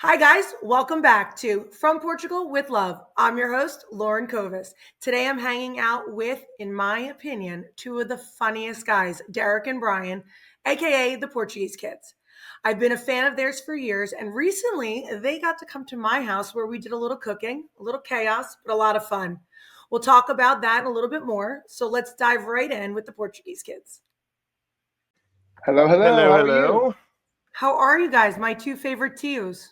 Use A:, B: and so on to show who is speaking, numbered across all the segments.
A: Hi, guys. Welcome back to From Portugal with Love. I'm your host, Lauren Covis. Today I'm hanging out with, in my opinion, two of the funniest guys, Derrick and Brian, aka the Portuguese Kids. I've been a fan of theirs for years, and recently they got to come to my house where we did a little cooking, a little chaos, but a lot of fun. We'll talk about that a little bit more. So let's dive right in with the Portuguese Kids.
B: Hello, hello.
C: Hello,
B: How are you?
C: hello.
A: How are you guys? My two favorite tios.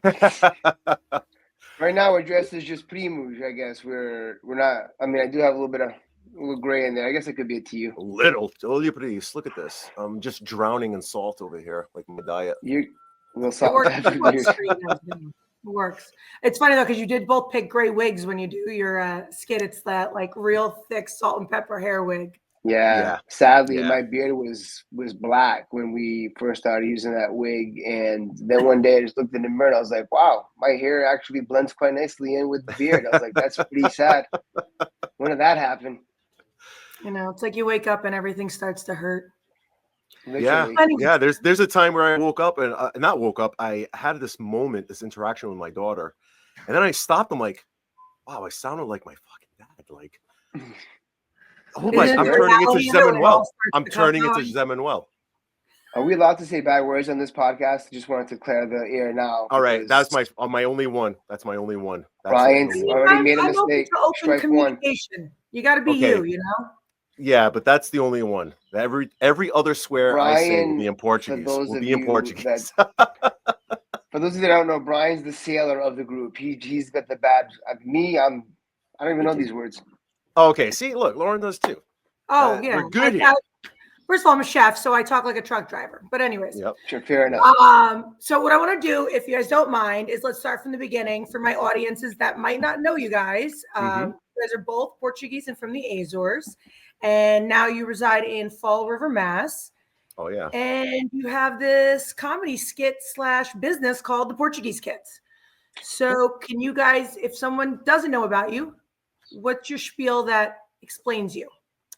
B: Right now, we're dressed as just primos. I guess we're not. I mean, I do have a little gray in there. I guess it could be a TU.
C: Little. Olha please. Look at this. I'm just drowning in salt over here, like my diet.
B: You will
A: It
B: salt
A: works.
B: after
A: What
B: you.
A: screen has been. It works. It's funny though because you did both pick gray wigs when you do your skit. It's that like real thick salt and pepper hair wig.
B: Yeah.
C: Yeah.
B: Sadly,
C: Yeah.
B: my beard was black when we first started using that wig, and then one day I just looked in the mirror and I was like, "Wow, my hair actually blends quite nicely in with the beard." I was like, "That's pretty sad." When did that happen?
A: It's like you wake up and everything starts to hurt.
C: Yeah.
B: Literally.
A: Anyway,
C: Yeah. There's a time where I woke up and not woke up. I had this moment, this interaction with my daughter, and then I stopped. I'm like, wow, I sounded like my fucking dad. Like, oh
A: isn't
C: my,
A: it
C: I'm
A: the
C: turning into
A: reality of it when it all
C: Zemenuel.
A: starts
C: I'm
A: to come
C: turning into
A: out?
C: Zemenuel.
B: Are we allowed to say bad words on this podcast? I just wanted to clear the air now.
C: All right, that's
B: because
C: my only one. That's my only one. That's
B: Brian's
C: the one.
B: already made a
A: I'm open
B: mistake.
A: to open
B: Strike one.
A: communication. You got to be
C: Okay.
A: you know.
C: Yeah, but that's the only one. Every other swear I say will be in Portuguese.
B: For those
C: Will
B: of
C: be in
B: you
C: Portuguese.
B: for those of you that don't know, Brian's the sailor of the group. He's got the bad. I don't even know these words.
C: Okay, see, look, Lauren does too.
A: Oh yeah,
C: We're good here.
A: First of all, I'm a chef, so I talk like a truck driver. But anyways,
C: Yep.
B: Sure, fair enough.
A: So what I want to do, if you guys don't mind, is let's start from the beginning for my audiences that might not know you guys. You guys are both Portuguese and from the Azores, and now you reside in Fall River, Mass.
C: Oh yeah.
A: And you have this comedy skit / business called the Portuguese Kids. So can you guys, if someone doesn't know about you, what's your spiel that explains you?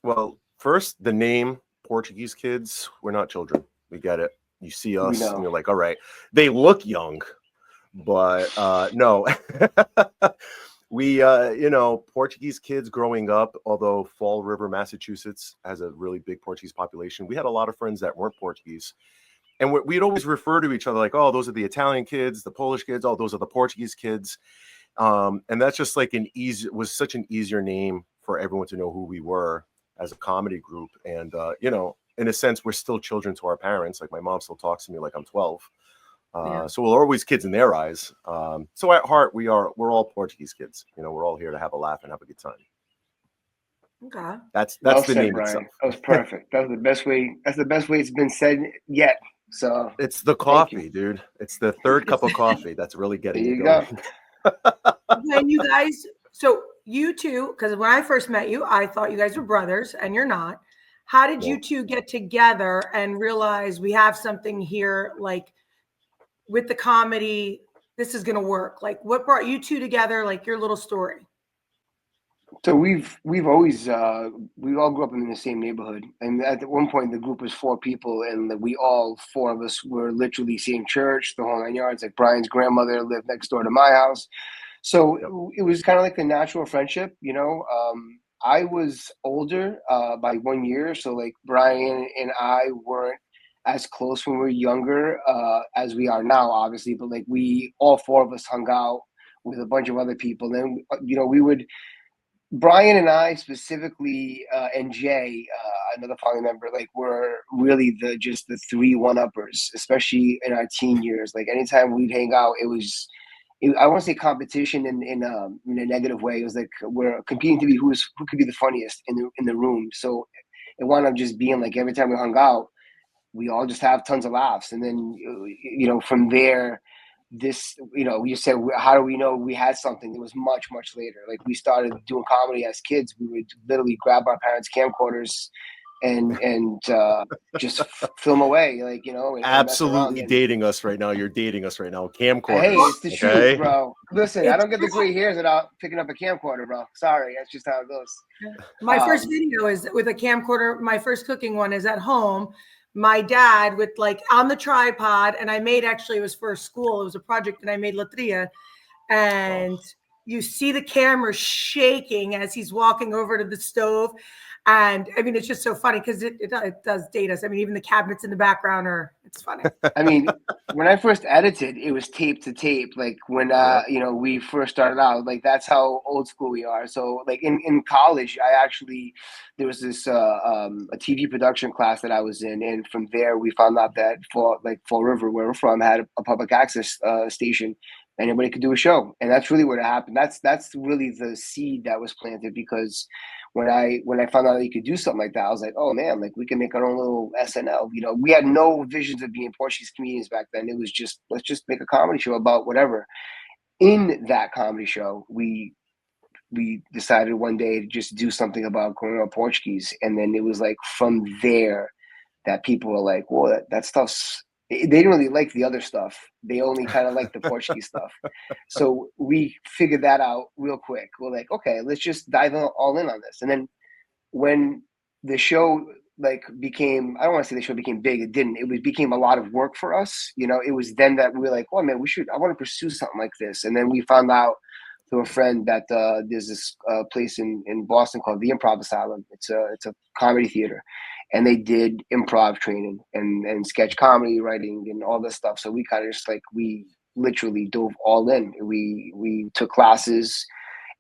C: Well, first, the name Portuguese Kids. We're not children. We get it. You see us, and you're like, all right. They look young, but no. We, Portuguese kids growing up, although Fall River, Massachusetts has a really big Portuguese population, we had a lot of friends that weren't Portuguese. And we'd always refer to each other like, oh, those are the Italian kids, the Polish kids, oh, those are the Portuguese kids. And that's just like was such an easier name for everyone to know who we were as a comedy group. And, in a sense, we're still children to our parents. Like my mom still talks to me like I'm 12. So we're always kids in their eyes. So at heart, we're all Portuguese kids. We're all here to have a laugh and have a good time.
A: Okay.
C: That's
B: well
C: the
B: said,
C: name
B: Brian.
C: itself.
B: That was perfect. That was the best way. That's the best way it's been said yet. So
C: it's the coffee, dude. It's the third cup of coffee that's really getting
B: there
C: you
B: you
C: going.
A: When you guys, so you two, because when I first met you, I thought you guys were brothers, and you're not. How did you two get together and realize we have something here, like with the comedy, this is going to work? Like, what brought you two together? Like your little story.
B: So we've always we all grew up in the same neighborhood, and at one point the group was 4 people, and we all 4 of us were literally same church, the whole 9 yards. Like Brian's grandmother lived next door to my house, so it was kind of like a natural friendship, I was older by 1 year, so like Brian and I weren't as close when we were younger as we are now, obviously. But like we all 4 of us hung out with a bunch of other people. Then we would. Brian and I specifically, and Jay, another family member, like were really the 3 1-uppers, especially in our teen years. Like anytime we'd hang out, I won't say competition in a negative way. It was like we're competing to be who could be the funniest in the room. So it wound up just being like every time we hung out, we all just have tons of laughs, and then from there. You said, how do we know we had something? It was much, much later. Like we started doing comedy as kids. We would literally grab our parents' camcorders and just film away, like, and
C: absolutely dating us right now. You're dating us right now. Camcorder.
B: Hey, it's the truth, bro. Listen, I don't get the gray hairs without picking up a camcorder, bro. Sorry, that's just how it goes.
A: My first video is with a camcorder. My first cooking one is at home my dad with like on the tripod, and I made, actually it was for a school, it was a project, and I made latria, and you see the camera shaking as he's walking over to the stove. And I mean, it's just so funny because it does date us. I mean, even the cabinets in the background it's funny.
B: I mean, when I first edited, it was tape to tape. Like when you know, we first started out, like that's how old school we are. So like in college, there was this a TV production class that I was in, and from there we found out that Fall River, where we're from, had a public access station. Anybody could do a show, and that's really what happened. That's really the seed that was planted, because when I found out that you could do something like that, I was like, oh man, like we can make our own little SNL. You know, we had no visions of being Portuguese comedians back then. It was just, let's just make a comedy show about whatever. In that comedy show, we decided one day to just do something about growing up Portuguese, and then it was like from there that people were like, well, that stuff's. They didn't really like the other stuff. They only kind of liked the Portuguese stuff. So we figured that out real quick. We're like, okay, let's just dive all in on this. And then when the show like became, I don't want to say the show became big. It didn't. Became a lot of work for us. You know, it was then that we were like, oh man, I want to pursue something like this. And then we found out through a friend that there's this place in Boston called the Improv Asylum. It's a comedy theater. And they did improv training and sketch comedy writing and all this stuff. So we kind of just like, we literally dove all in. We took classes,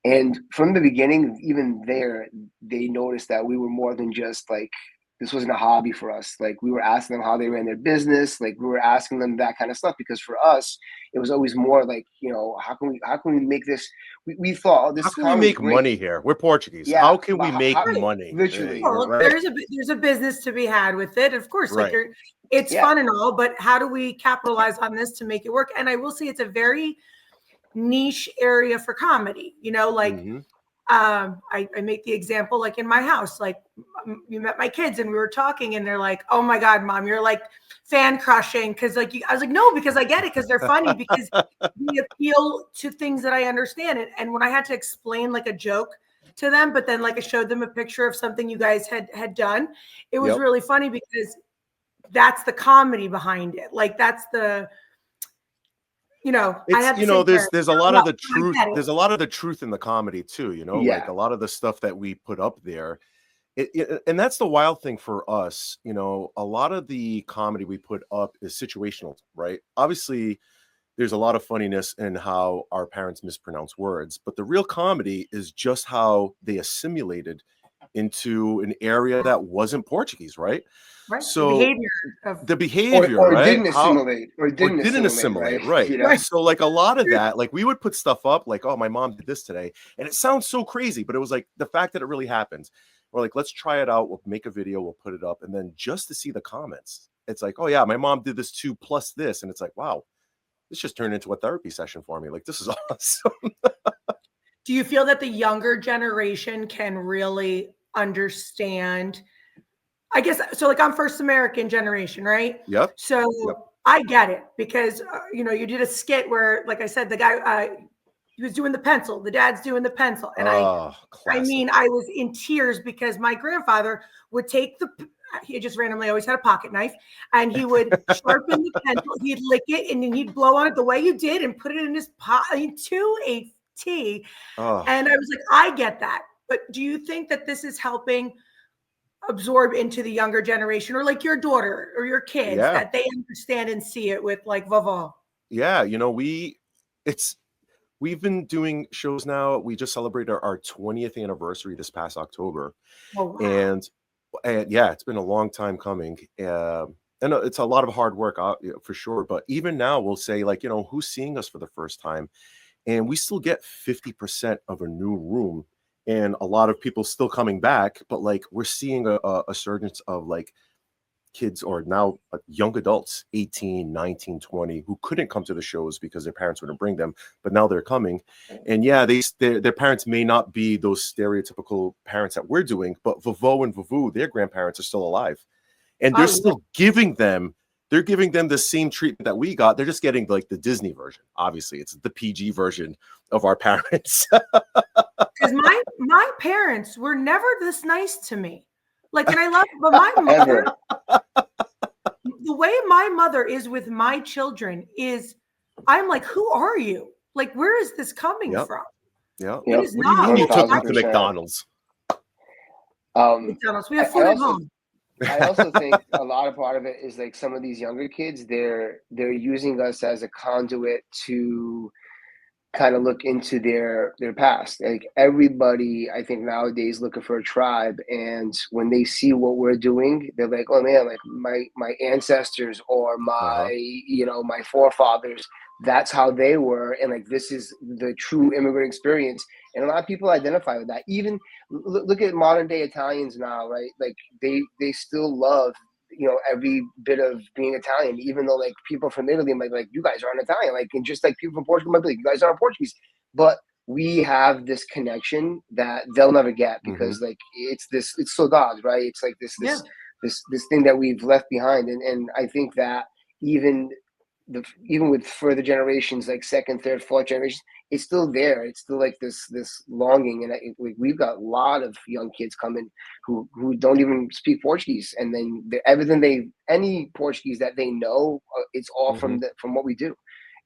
B: and from the beginning, even there, they noticed that we were more than just like, this wasn't a hobby for us. Like we were asking them how they ran their business. Like we were asking them that kind of stuff, because for us, it was always more like, you know, how can we make this? We thought, oh, this
C: how can we make money here? We're Portuguese. Yeah, how can we make money?
A: Literally, well, right? There's a business to be had with it, of course. Right. Like it's fun and all, but how do we capitalize on this to make it work? And I will say it's a very niche area for comedy. You know, like. I make the example, like in my house, like you met my kids and we were talking and they're like, oh my God, mom, you're like fan crushing. Cause like, I was like, no, because I get it. Cause they're funny, because we appeal to things that I understand. And when I had to explain like a joke to them, but then like I showed them a picture of something you guys had done, it was really funny, because that's the comedy behind it. Like that's the, you know,
C: there's a lot of the truth. There's a lot of the truth in the comedy too, you know, like a lot of the stuff that we put up there. And that's the wild thing for us. You know, a lot of the comedy we put up is situational, right? Obviously, there's a lot of funniness in how our parents mispronounce words, but the real comedy is just how they assimilated into an area that wasn't Portuguese, right?
A: Right.
C: So the behavior,
B: or
C: right?
B: didn't assimilate,
C: right?
B: You know?
C: Right. So like a lot of that, like we would put stuff up like, oh, my mom did this today, and it sounds so crazy, but it was like the fact that it really happens. We're like, let's try it out. We'll make a video, we'll put it up, and then just to see the comments, it's like, oh yeah, my mom did this too, plus this, and it's like, wow, this just turned into a therapy session for me. Like this is awesome.
A: Do you feel that the younger generation can really understand? I guess so. Like I'm first American generation, right?
C: Yep.
A: So I get it, because you know, you did a skit where, like I said, the guy he was doing the pencil, the dad's doing the pencil, and I mean, I was in tears, because my grandfather would take he just randomly always had a pocket knife, and he would sharpen the pencil, he'd lick it, and then he'd blow on it the way you did, and put it in his pot to a T. And I was like, I get that, but do you think that this is helping absorb into the younger generation, or like your daughter or your kids, that they understand and see it with like Vava?
C: Yeah, you know, we've been doing shows now. We just celebrated our 20th anniversary this past October.
A: Oh, wow.
C: And yeah, it's been a long time coming. And it's a lot of hard work for sure. But even now we'll say, like, you know, who's seeing us for the first time? And we still get 50% of a new room, and a lot of people still coming back, but like we're seeing a surge of like kids, or now young adults, 18, 19, 20, who couldn't come to the shows because their parents wouldn't bring them, but now they're coming. And yeah, their parents may not be those stereotypical parents that we're doing, but Vavo and Vavu, their grandparents are still alive, and they're still giving them the same treatment that we got. They're just getting like the Disney version. Obviously, it's the PG version of our parents.
A: Because my parents were never this nice to me. Like, and I love, but my mother, the way my mother is with my children is, I'm like, who are you? Like, where is this coming
C: Yep.
A: from?
C: Yeah.
A: It is
C: What do you
A: not.
C: mean you took them to
B: 1000%.
C: McDonald's?
A: McDonald's. We have food at home.
B: I also think a lot of part of it is like some of these younger kids, they're using us as a conduit to kind of look into their past. Like everybody, I think nowadays looking for a tribe, and when they see what we're doing, they're like, "Oh man, like my ancestors or my my forefathers, that's how they were, and like this is the true immigrant experience." And a lot of people identify with that. Even look at modern day Italians now, right? Like they still love every bit of being Italian, even though like people from Italy might be like, you guys aren't Italian, like, and just like people from Portugal might be like, you guys aren't Portuguese, but we have this connection that they'll never get because like it's saudade, right? It's like this thing that we've left behind, and I think that even with further generations, like second, third, fourth generations, it's still there. It's still like this longing, and we've got a lot of young kids coming who don't even speak Portuguese, and then any Portuguese that they know, it's all from what we do,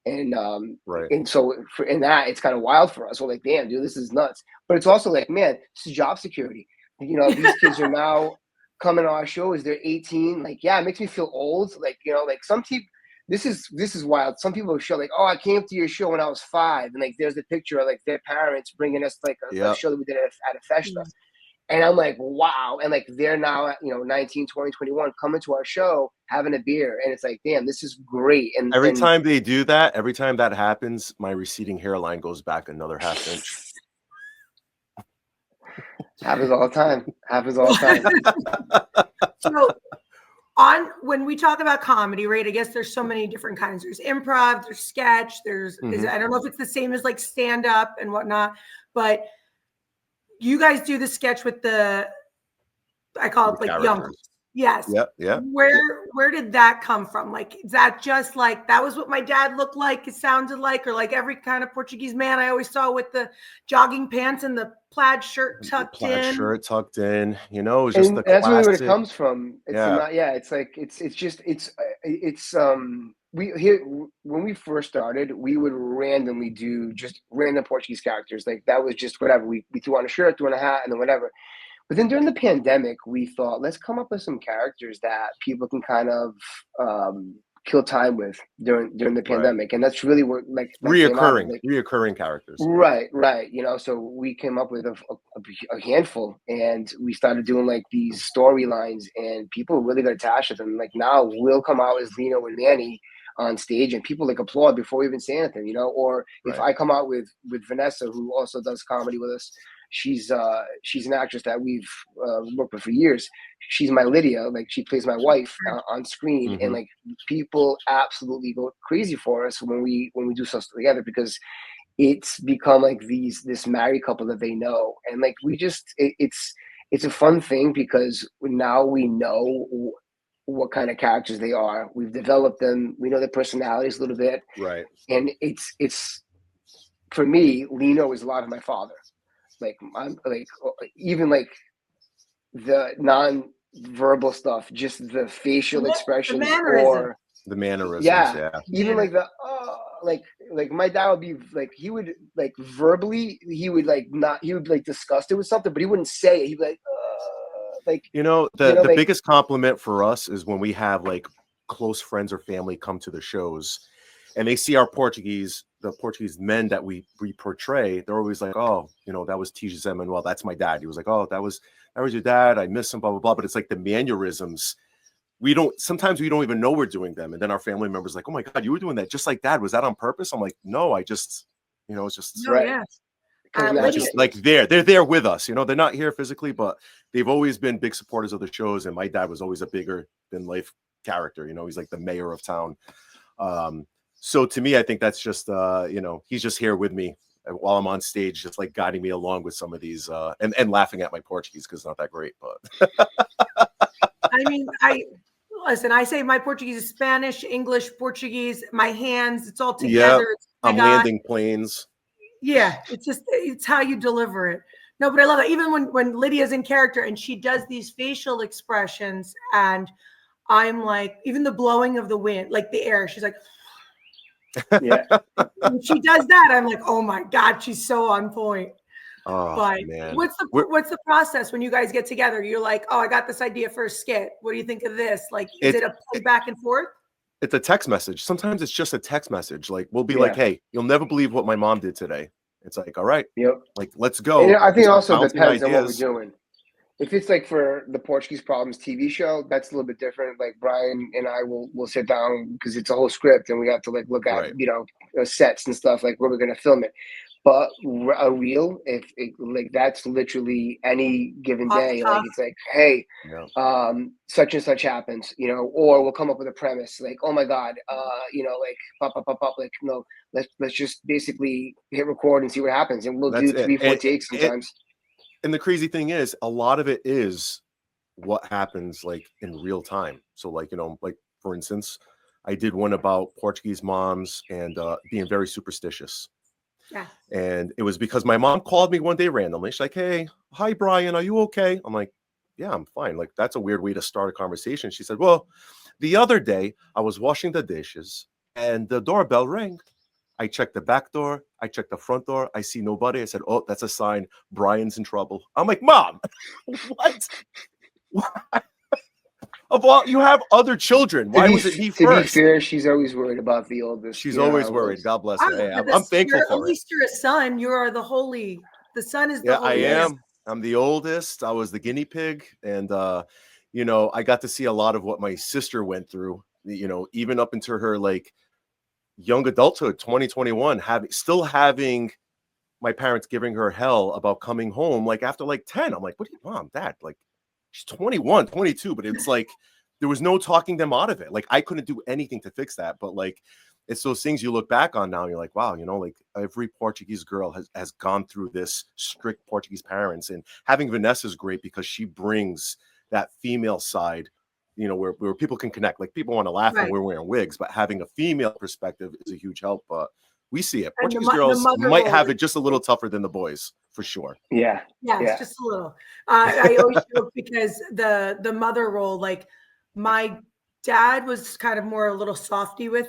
B: and and so in that it's kind of wild for us. We're like, damn, dude, this is nuts. But it's also like, man, this is job security. These kids are now coming to our shows. They're 18. Like, yeah, it makes me feel old. Like, like some people. This is wild. Some people show like, oh, I came to your show when I was 5, and like there's a picture of like their parents bringing us like a show that we did at a festa, and I'm like, wow. And like they're now at 19, 20, 21 coming to our show having a beer, and it's like, damn, this is great. And
C: every time they do that, every time that happens, my receding hairline goes back another half inch.
B: Happens all the time.
A: So when we talk about comedy, right? I guess there's so many different kinds. There's improv, there's sketch, there's I don't know if it's the same as like stand up and whatnot, but you guys do the sketch with I call it like young. Yes.
C: Yeah.
A: Where did that come from? Like, is that just like that was what my dad looked like? It sounded like, or like every kind of Portuguese man I always saw with the jogging pants and the plaid shirt tucked in.
C: It's just the classic.
B: That's really where it comes from. It's when we first started, we would randomly do just random Portuguese characters. Like that was just whatever we threw on a shirt, threw on a hat, and then whatever. But then during the pandemic, we thought, let's come up with some characters that people can kind of kill time with during the pandemic. And that's really what
C: reoccurring characters.
B: Right. So we came up with a handful, and we started doing like these storylines, and people really got attached to them. Like now we'll come out as Lino and Manny on stage, and people like applaud before we even say anything, or if I come out with Vanessa, who also does comedy with us. She's an actress that we've worked with for years. She's my Lydia, like she plays my wife on screen, and like people absolutely go crazy for us when we do stuff together, because it's become like this married couple that they know, and like it's a fun thing because now we know what kind of characters they are. We've developed them. We know their personalities a little bit,
C: right?
B: And it's for me, Lino is a lot of my father. Like I'm like even like the non-verbal stuff, just the facial expressions or
C: the mannerisms.
B: Even like the like my dad would be like, he would like verbally, he would like disgusted with something, but he wouldn't say it. He'd be like
C: the biggest compliment for us is when we have like close friends or family come to the shows and they see the Portuguese men that we portray. They're always like, oh, that was Tiges Emmanuel. That's my dad. He was like, oh, that was your dad. I miss him, blah, blah, blah. But it's like the mannerisms. Sometimes we don't even know we're doing them. And then our family members like, oh my God, you were doing that just like dad. Was that on purpose? I'm like, no, I just, it's just
A: right.
C: Just like they're there with us. They're not here physically, but they've always been big supporters of the shows. And my dad was always a bigger than life character. He's like the mayor of town. So to me, I think that's just, he's just here with me while I'm on stage, just like guiding me along with some of these and laughing at my Portuguese because it's not that great. But
A: I mean, I say my Portuguese is Spanish, English, Portuguese, my hands, it's all together.
C: I'm landing planes.
A: Yeah, it's how you deliver it. No, but I love it. Even when Lydia's in character and she does these facial expressions, and I'm like, even the blowing of the wind, like the air, she's like,
B: Yeah.
A: when she does that, I'm like, oh my God, she's so on point.
C: Oh
A: But
C: man.
A: what's the process when you guys get together? You're like, oh, I got this idea for a skit. What do you think of this? Like, is it a play back and forth?
C: It's a text message. Sometimes it's just a text message. Like we'll be like,
B: Yeah.
C: "Hey, you'll never believe what my mom did today." It's like, "All right,
B: Yep.
C: like let's
B: And
C: go."
B: I
C: We
B: think it
C: start
B: also
C: bouncing
B: depends on what we're
C: ideas.
B: doing. If it's like for the Portuguese Problems TV show, that's a little bit different. Like Brian and I will sit down because it's a whole script and we have to like look at
C: Right.
B: sets and stuff like where we're gonna film it. But a reel, if it, like that's literally any given
A: Off the
B: day. Like
A: cuff.
B: it's like, hey,
C: Yeah.
B: such and such happens, or we'll come up with a premise like, oh my God, like pop, pop, pop, pop, like no, let's just basically hit record and see what happens, and we'll
C: That's
B: do
C: it.
B: 3-4 takes sometimes.
C: And the crazy thing is, a lot of it is what happens like in real time. So like, like for instance, I did one about Portuguese moms and being very superstitious.
A: Yeah.
C: And it was because my mom called me one day randomly. She's like, "Hey, hi Brian, are you okay?" I'm like, "Yeah, I'm fine." Like that's a weird way to start a conversation. She said, "Well, the other day I was washing the dishes and the doorbell rang. I checked the back door, I checked the front door, I see nobody. I said, oh, that's a sign Brian's in trouble." I'm like, "Mom, what? Of all, you have other children. Why was it me
B: To be
C: first?"
B: fair, she's always worried about the oldest.
C: She's
B: You know
C: always
B: how it
C: worried.
B: goes.
C: God bless her.
A: Oh,
C: Hey,
A: but
C: I'm thankful
A: at
C: for it.
A: least you're a son. You are the holy. The son is the
C: Yeah, I
A: holiest.
C: am. I'm the oldest. I was the guinea pig. And, I got to see a lot of what my sister went through, even up into her like young adulthood, 2021, having my parents giving her hell about coming home like after like 10. I'm like, "What do you, mom, dad?" Like, she's 21, 22, but it's like there was no talking them out of it. Like, I couldn't do anything to fix that. But like, it's those things you look back on now and you're like, wow, like every Portuguese girl has gone through this strict Portuguese parents. And having Vanessa's great because she brings that female side, where people can connect. Like people want to laugh when
A: Right.
C: we're wearing wigs, but having a female perspective is a huge help. But we see it.
A: And
C: Portuguese
A: the
C: girls
A: mother
C: might
A: role
C: have
A: is
C: it just a little tougher than the boys, for sure.
B: Yeah.
A: yes,
B: Yeah.
A: just a little. I always joke because the mother role, like my dad was kind of more a little softy with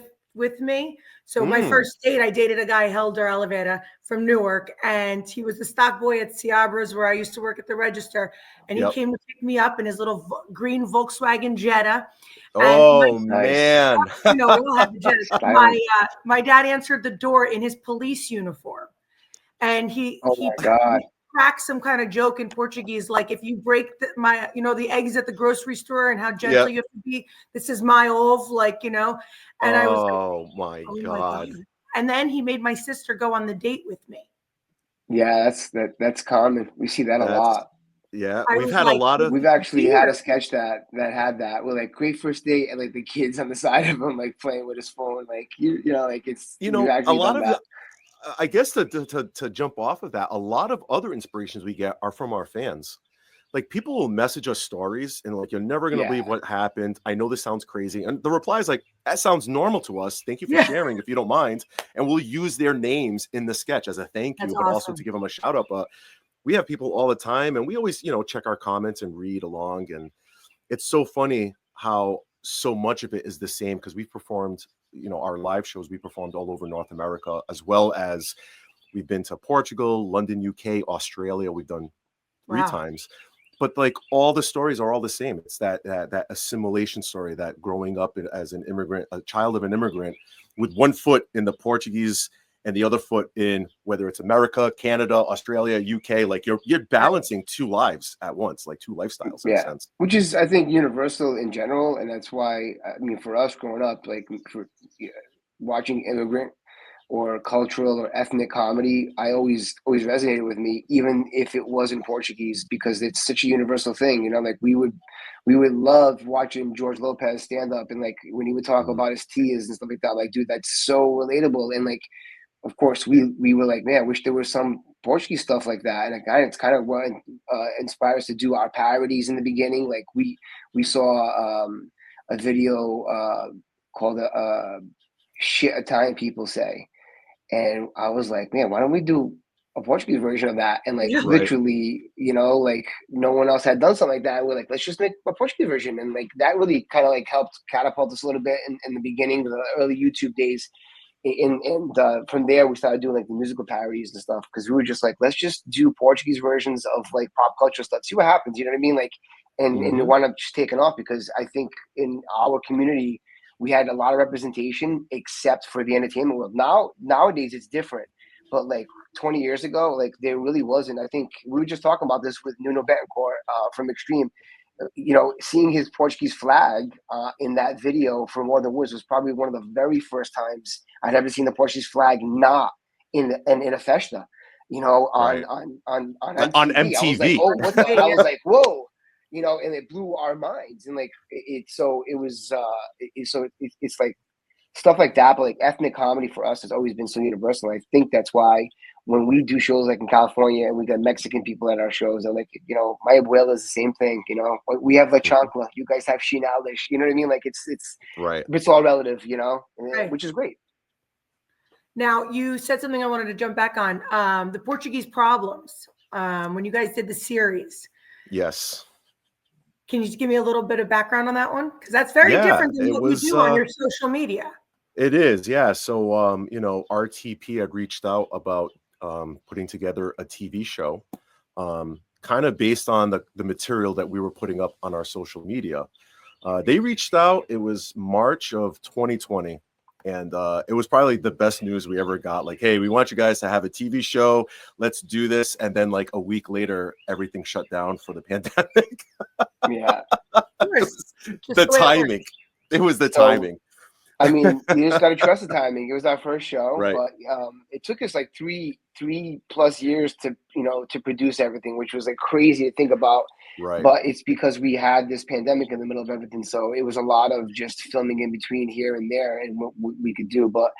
A: me. So my first date, I dated a guy Helder Elevator from Newark, and he was the stock boy at Ciabra's where I used to work at the register. And he
C: Yep.
A: came to pick me up in his little green Volkswagen Jetta. And
C: Oh
B: Nice.
C: man.
A: we all have the Jettas.
B: Styling.
A: My dad answered the door in his police uniform, and he
B: Oh my God.
A: crack some kind of joke in Portuguese, like if you break the eggs at the grocery store and how gentle
C: Yep.
A: you have to be. This is my ov, and I was like,
C: Oh my
A: oh my
C: God.
A: God. And then he made my sister go on the date with me.
B: Yeah, that's common. We see that a
C: That's
B: lot.
C: yeah.
A: I
C: We've
A: was
C: had a
A: like,
C: lot of
B: We've actually had
A: here.
B: a sketch that had that. We're like, great first date, and like the kids on the side of him like playing with his phone, like like we've
C: a
B: actually
C: lot
B: done
C: of
B: that.
C: I guess to jump off of that, a lot of other inspirations we get are from our fans. Like people will message us stories and like, "You're never gonna
B: Yeah.
C: believe what happened. I know this sounds crazy." And the reply is like, "That sounds normal to us. Thank you for
A: Yeah,
C: sharing if you don't mind." And we'll use their names in the sketch as a thank
A: that's
C: you, but also to
A: awesome.
C: give them a shout out. But we have people all the time and we always, check our comments and read along. And it's so funny how so much of it is the same because we've performed, our live shows, we performed all over North America, as well as we've been to Portugal, London, UK, Australia. We've done 3 times. But like all the stories are all the same. It's that assimilation story, that growing up as an immigrant, a child of an immigrant, with one foot in the Portuguese and the other foot in whether it's America, Canada, Australia, UK. Like you're balancing two lives at once, like two lifestyles in a
B: Yeah,
C: sense.
B: which is I think universal in general, and that's why I mean for us growing up, like for watching immigrant or cultural or ethnic comedy, I always resonated with me, even if it was in Portuguese, because it's such a universal thing. Like we would love watching George Lopez stand up and like when he would talk
C: Mhm.
B: about his teas and stuff like that. Like, dude, that's so relatable. And like, of course, we were like, man, I wish there was some Portuguese stuff like that. And it's kind of what inspired us to do our parodies in the beginning. Like we saw a video called "Shit Italian People Say." And I was like, man, why don't we do a Portuguese version of that, and like
C: Right.
B: literally, like no one else had done something like that. We're like, let's just make a Portuguese version, and like that really kind of like helped catapult us a little bit in the beginning, the early YouTube days. And from there, we started doing like the musical parodies and stuff because we were just like, let's just do Portuguese versions of like pop culture stuff, see what happens. You know what I mean? Like, and it
C: Hmm.
B: wound up just taking off because I think in our community we had a lot of representation, except for the entertainment world. Nowadays it's different, but like 20 years ago, like there really wasn't. I think we were just talking about this with Nuno Betancourt from Extreme. Seeing his Portuguese flag in that video for More Than Words was probably one of the very first times I'd ever seen the Portuguese flag not in a festa.
C: Right.
B: On
C: On
B: MTV. I was like,
C: MTV.
B: oh, what the? I was like, whoa. And it blew our minds, and like so it was it's like stuff like that, but like ethnic comedy for us has always been so universal. I think that's why when we do shows like in California and we got Mexican people at our shows, and like, my abuela is the same thing. We have La
C: Mhm.
B: Chancla, you guys have Shinalish. You know what I mean? Like
C: Right.
B: it's all relative,
A: Right.
B: which is great.
A: Now, you said something I wanted to jump back on. The Portuguese problems. When you guys did the series,
C: Yes.
A: can you just give me a little bit of background on that one? Because that's very
C: Yeah,
A: different than
C: it
A: what you
C: was
A: do on your social media.
C: it is. Yeah. So RTP had reached out about putting together a TV show, kind of based on the material that we were putting up on our social media. They reached out. It was March of 2020. And it was probably the best news we ever got. Like, hey, we want you guys to have a TV show. Let's do this. And then, like, a week later, everything shut down for the pandemic.
B: Yeah.
A: Of course, just
C: The
A: the way it works.
C: timing. It was the
B: So
C: timing.
B: I mean, you just got to trust the timing. It was our first show,
C: Right.
B: but it took us like three plus years to produce everything, which was like crazy to think about.
C: Right.
B: But it's because we had this pandemic in the middle of everything, so it was a lot of just filming in between here and there, and what we could do. But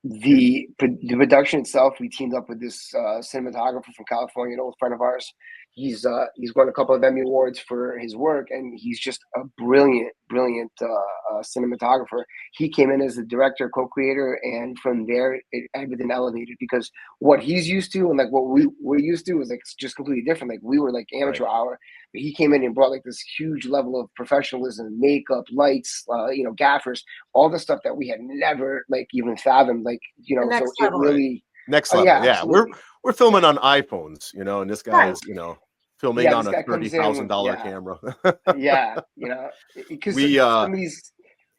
B: the production itself, we teamed up with this cinematographer from California, an old friend of ours. He's won a couple of Emmy awards for his work, and he's just a brilliant cinematographer. He came in as the director, co-creator, and from there everything elevated because what he's used to and like what we were used to was like just completely different. Like we were like
C: Right.
B: amateur hour, but he came in and brought like this huge level of professionalism, makeup, lights, gaffers, all the stuff that we had never like even fathomed. Like
A: The
B: so
A: next
B: it
A: level.
C: Right.
B: really.
C: Next
B: Oh
C: level.
B: yeah,
C: Yeah.
B: absolutely.
C: We're filming on iPhones, and this
A: Right.
C: guy's, filming
B: Yeah,
C: on
B: this
C: a
B: guy comes in with
C: $30,000 camera.
B: yeah, because
C: We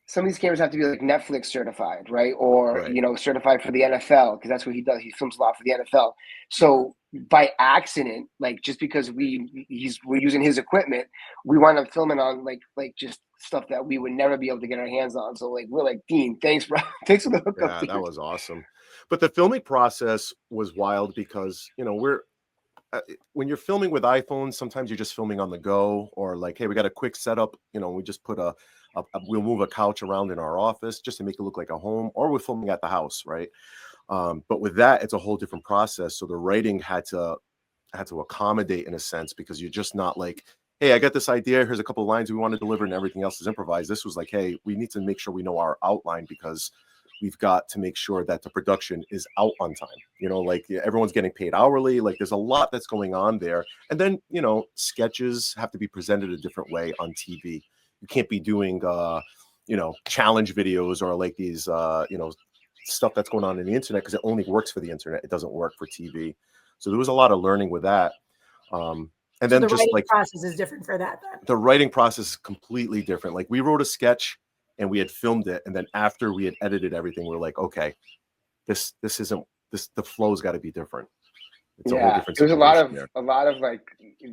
B: some of these cameras have to be like Netflix certified, right? Or
C: right.
B: certified for the NFL because that's what he does. He films a lot for the NFL. So by accident, like just because we're using his equipment, we wind up filming on like just stuff that we would never be able to get our hands on. So like we're like, Dean, thanks, bro. Thanks for the hookup,
C: Yeah, that
B: dude.
C: was awesome. But the filming process was wild because, we're when you're filming with iPhones, sometimes you're just filming on the go, or like, hey, we got a quick setup. We just put we'll move a couch around in our office just to make it look like a home, or we're filming at the house, right? But with that, it's a whole different process. So the writing had to accommodate in a sense because you're just not like, hey, I got this idea. Here's a couple of lines we want to deliver, and everything else is improvised. This was like, hey, we need to make sure we know our outline because we've got to make sure that the production is out on time. Like everyone's getting paid hourly. Like there's a lot that's going on there. And then, sketches have to be presented a different way on TV. You can't be doing, challenge videos or like these, stuff that's going on in the internet because it only works for the internet. It doesn't work for TV. So there was a lot of learning with that. And
A: So
C: then
A: the
C: just
A: writing
C: like
A: process is different for that then.
C: the writing process is completely different. Like we wrote a sketch and we had filmed it. And then after we had edited everything, we were like, okay, this isn't this, the flow's got to be different. It's a whole
B: Yeah,
C: different
B: it was
C: situation there.
B: a lot of like.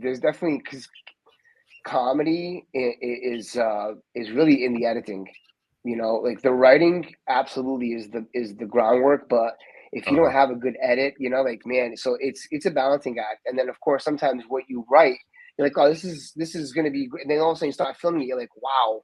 B: There's definitely because comedy is really in the editing. Like the writing absolutely is the groundwork, but if you don't
C: Uh-huh.
B: have a good edit, like man, so it's a balancing act. And then of course sometimes what you write, you're like, oh, this is going to be great. And then all of a sudden you start filming it, you're like, wow,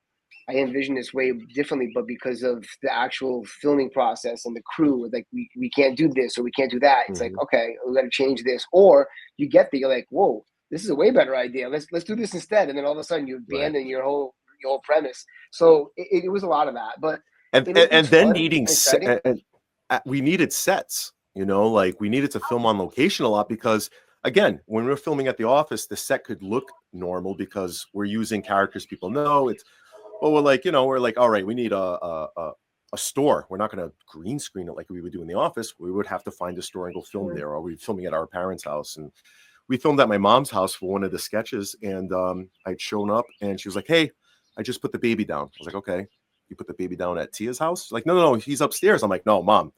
B: I envision this way differently, but because of the actual filming process and the crew, like we can't do this or we can't do that. It's like,
C: Mhm.
B: okay, we got to change this. Or you get there, you're like, whoa, this is a way better idea. Let's do this instead. And then all of a sudden you
C: Right.
B: abandon your whole premise. So it was a lot of that, but
C: And,
B: it
C: and
B: was
C: and then
B: fun
C: needing
B: and exciting.
C: and we needed sets. You know, like we needed to film on location a lot because, again, when we were filming at the office, the set could look normal because we're using characters people know. But we're like, we're like, all right, we need a store. We're not going to green screen it like we would do in the office. We would have to find a store and go film there, or we'd filming at our parents' house. And we filmed at my mom's house for one of the sketches. And I'd shown up and she was like, hey, I just put the baby down. I was like, okay, you put the baby down at Tia's house? She's like, no, he's upstairs. I'm like, no, Mom,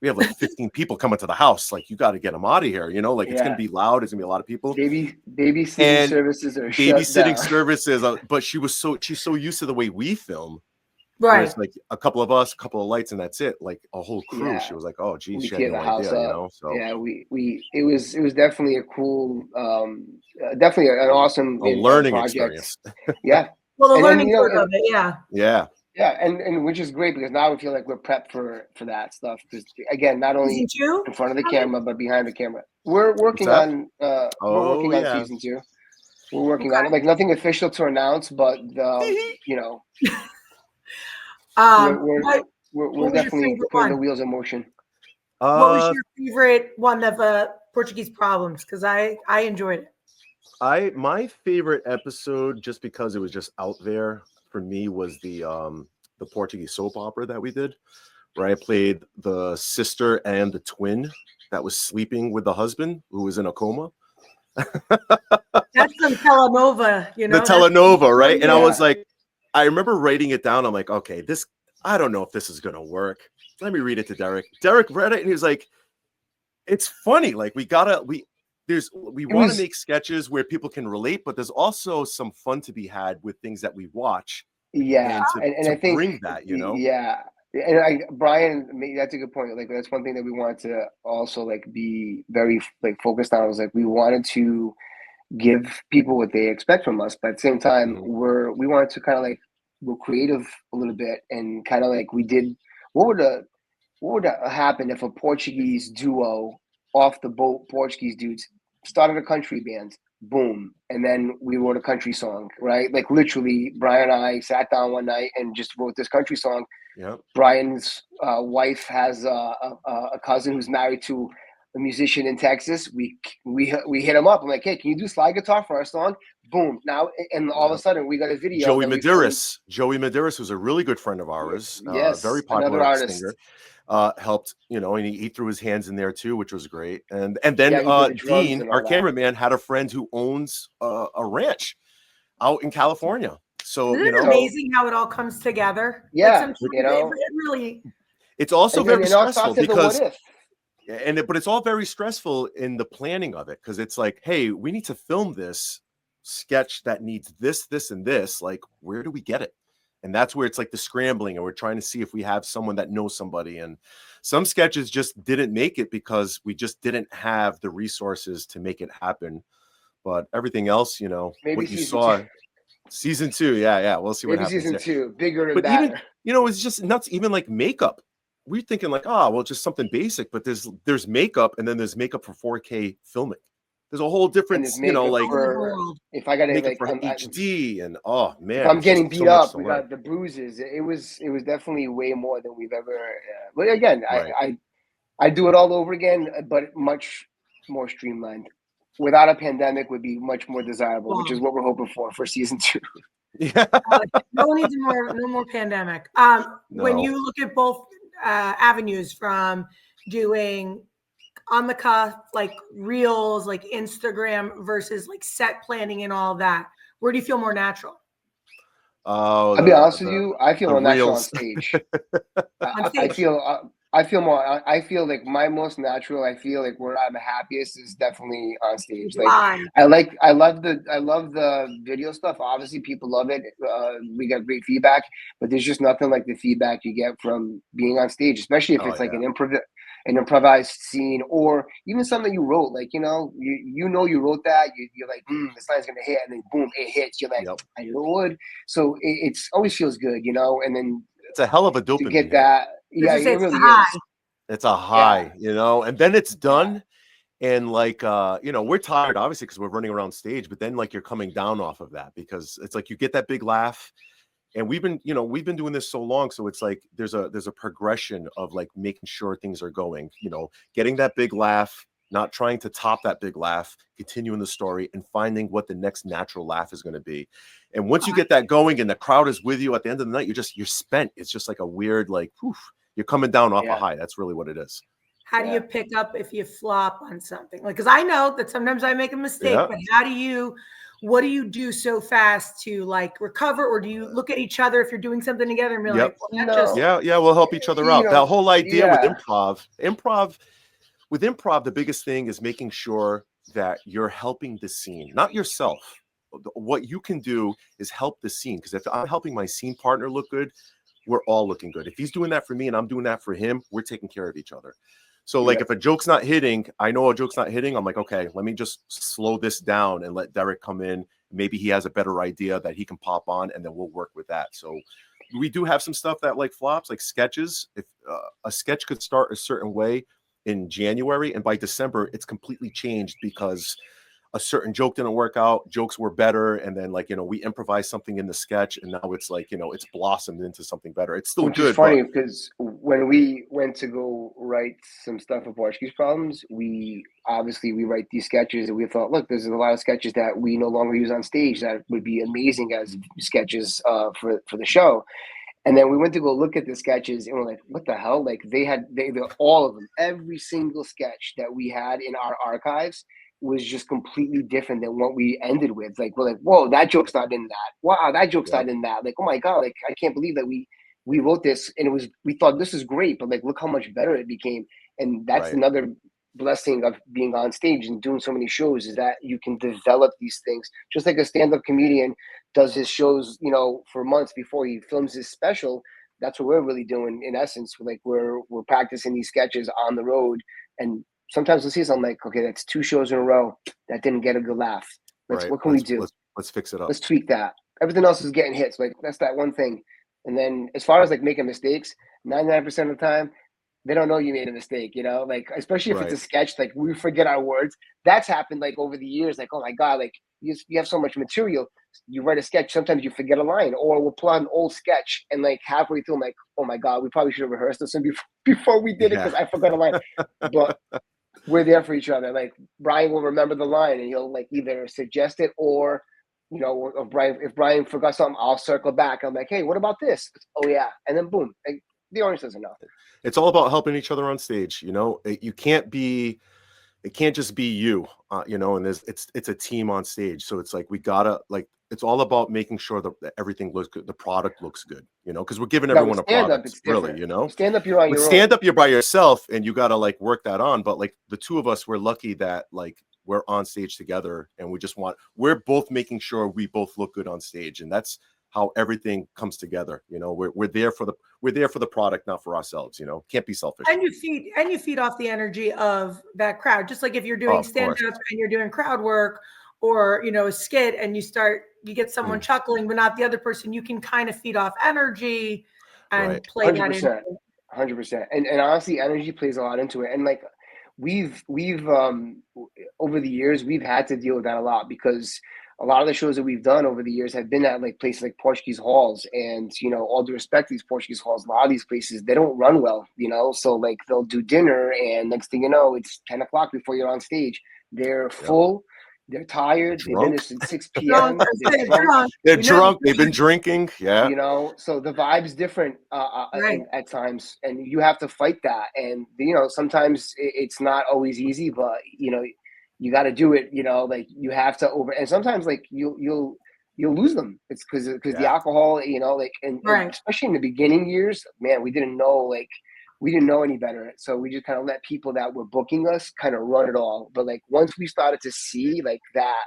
C: we have like 15 people coming to the house. Like, you got to get them out of here. Like it's going to be loud. It's going to be a lot of people.
B: Babysitting services are
C: babysitting
B: shut down.
C: services. But she's so used to the way we film.
A: Right.
C: It's like a couple of us, a couple of lights, and that's it. Like a whole crew. Yeah. She was like, "Oh, geez, she had no idea." So
B: yeah, it was definitely a cool, definitely an awesome
C: learning
B: project.
C: Experience.
B: Yeah.
A: Well, the learning curve of it, yeah.
C: Yeah.
B: Yeah, and which is great because now we feel like we're prepped for that stuff. Because again, not only in front of the camera but behind the camera. We're working on season 2. We're working on it. Like nothing official to announce, but we're definitely putting the wheels in motion.
A: What was your favorite one of Portuguese Problems? Because I enjoyed it.
C: My favorite episode, just because it was just out there for me, was the Portuguese soap opera that we did, where I played the sister and the twin that was sleeping with the husband who was in a coma.
A: That's some telenovela,
C: The telenovela, right? And I was like, I remember writing it down. I'm like, okay, I don't know if this is gonna work. Let me read it to Derrick. Derrick read it and he was like, it's funny. Like we want to make sketches where people can relate, but there's also some fun to be had with things that we watch.
B: Yeah, and I think
C: bring that,
B: Yeah, and Brian, that's a good point. Like that's one thing that we wanted to also like be very like focused on. Was like we wanted to give people what they expect from us, but at the same time, we wanted to kind of like we're creative a little bit and kind of like we did. What would happen if a Portuguese duo off the boat, Portuguese dudes, started a country band? Boom. And then we wrote a country song, right? Like literally, Brian and I sat down one night and just wrote this country song.
C: Yep.
B: Brian's wife has a cousin who's married to a musician in Texas. We hit him up. I'm like, hey, can you do slide guitar for our song? Boom. Now, and all of a sudden we got a video.
C: Joey Medeiros, who's a really good friend of ours.
B: Yes,
C: very popular
B: another artist.
C: singer. Helped, and he threw his hands in there too, which was great. And then Dean, our cameraman, had a friend who owns a ranch out in California. So
A: isn't it amazing how it all comes together?
B: Yeah,
A: it really.
C: It's also very stressful because, but it's all very stressful in the planning of it because it's like, hey, we need to film this sketch that needs this, and this. Like, where do we get it? And that's where it's like the scrambling, and we're trying to see if we have someone that knows somebody. And some sketches just didn't make it because we just didn't have the resources to make it happen. But everything else,
B: maybe
C: what you saw, season 2, yeah, we'll see what happens.
B: Season 2, bigger and
C: but
B: better.
C: Even, it's just nuts. Even like makeup, we're thinking like, just something basic. But there's makeup, and then there's makeup for 4K filming. There's a whole different,
B: if I got to like
C: for HD, and oh man,
B: I'm getting beat up. We got the bruises. It was definitely way more than we've ever. But again, I do it all over again, but much more streamlined. Without a pandemic, would be much more desirable, which is what we're hoping for season 2.
C: Yeah,
A: no more pandemic. When you look at both avenues, from doing on the cuff, like reels, like Instagram, versus like set planning and all that, where do you feel more natural?
B: I'll be honest with you, I feel more natural on stage. I feel like my most natural. I feel like where I'm happiest is definitely on stage. Like I love the video stuff. Obviously, people love it. We got great feedback, but there's just nothing like the feedback you get from being on stage, especially if it's like an improvised scene, or even something you wrote. Like you wrote that. You're like, this line's gonna hit, and then boom, it hits. You're like, I knew it would. So it's always feels good, and then
C: it's a hell of a dopamine
B: to get that. Yeah, it really is.
C: It's a high, and then it's done. And like, we're tired, obviously, because we're running around stage, but then like you're coming down off of that because it's like you get that big laugh And we've been doing this so long. So it's like, there's a progression of like making sure things are going, getting that big laugh, not trying to top that big laugh, continuing the story and finding what the next natural laugh is going to be. And once you get that going and the crowd is with you at the end of the night, you're spent. It's just like a weird, like, poof, you're coming down off a high. That's really what it is.
A: How do you pick up if you flop on something? Like, because I know that sometimes I make a mistake, but what do you do so fast to like recover? Or do you look at each other if you're doing something together and be like, well,
C: we'll help each other out. That whole idea with improv, the biggest thing is making sure that you're helping the scene, not yourself. What you can do is help the scene. Because if I'm helping my scene partner look good, we're all looking good. If he's doing that for me and I'm doing that for him, we're taking care of each other. So like if a joke's not hitting, I know a joke's not hitting. I'm like, okay, let me just slow this down and let Derrick come in. Maybe he has a better idea that he can pop on, and then we'll work with that. So we do have some stuff that like flops, like sketches. If a sketch could start a certain way in January, and by December, it's completely changed because a certain joke didn't work out, jokes were better, and then like we improvised something in the sketch, and now it's like it's blossomed into something better. It's still good.
B: Which is funny because when we went to go write some stuff for Portuguese Problems, we write these sketches, and we thought, look, there's a lot of sketches that we no longer use on stage that would be amazing as sketches for the show. And then we went to go look at the sketches, and we're like, what the hell? Like they all of them, every single sketch that we had in our archives was just completely different than what we ended with. Like, we're like, whoa, that joke's not in that. Wow, that joke's not in that. Like, oh my God, like I can't believe that we wrote this, and we thought this is great, but like look how much better it became. And that's another blessing of being on stage and doing so many shows, is that you can develop these things. Just like a stand-up comedian does his shows, for months before he films his special. That's what we're really doing in essence. Like we're practicing these sketches on the road, and sometimes we'll see something like, okay, that's 2 shows in a row that didn't get a good laugh. What can we do?
C: Let's fix it up. Let's
B: tweak that. Everything else is getting hits. Like that's that one thing. And then as far as like making mistakes, 99% of the time, they don't know you made a mistake, like, especially if it's a sketch, like we forget our words. That's happened like over the years. Like, oh my God, like you have so much material. You write a sketch, sometimes you forget a line, or we'll pull out an old sketch and like halfway through, I'm like, oh my God, we probably should have rehearsed this before we did it because I forgot a line. But we're there for each other. Like Brian will remember the line and he'll like either suggest it or, if Brian forgot something, I'll circle back. I'm like, hey, what about this? Oh yeah. And then boom, like, the audience doesn't know.
C: It's all about helping each other on stage. It can't just be you, and it's a team on stage. So it's like, we gotta it's all about making sure that everything looks good. The product looks good, because we're giving everyone a product, really,
B: Stand up, you're on your own.
C: Stand up, you're by yourself, and you got to like work that on. But like the two of us, we're lucky that like we're on stage together, and we're both making sure we both look good on stage, and that's how everything comes together. We're there for the product, not for ourselves. Can't be selfish.
A: And you feed off the energy of that crowd. Just like if you're doing stand-ups and you're doing crowd work, or a skit, and you get someone chuckling but not the other person, you can kind of feed off energy and play 100%,
B: that in. 100%. And honestly, energy plays a lot into it. And like we've over the years, we've had to deal with that a lot, because a lot of the shows that we've done over the years have been at like places like Portuguese halls, and all due respect to these Portuguese halls, a lot of these places, they don't run well, so like they'll do dinner, and next thing you know, it's 10 o'clock before you're on stage. They're full. They're tired. They've been there since 6 p.m.
C: They're drunk. They've been drinking. Yeah.
B: So the vibe's different at times, and you have to fight that. And sometimes it's not always easy, but you got to do it. Like you have to and sometimes like you'll lose them. It's because the alcohol. And especially in the beginning years, man, we didn't know any better. So we just kind of let people that were booking us kind of run it all. But like once we started to see like that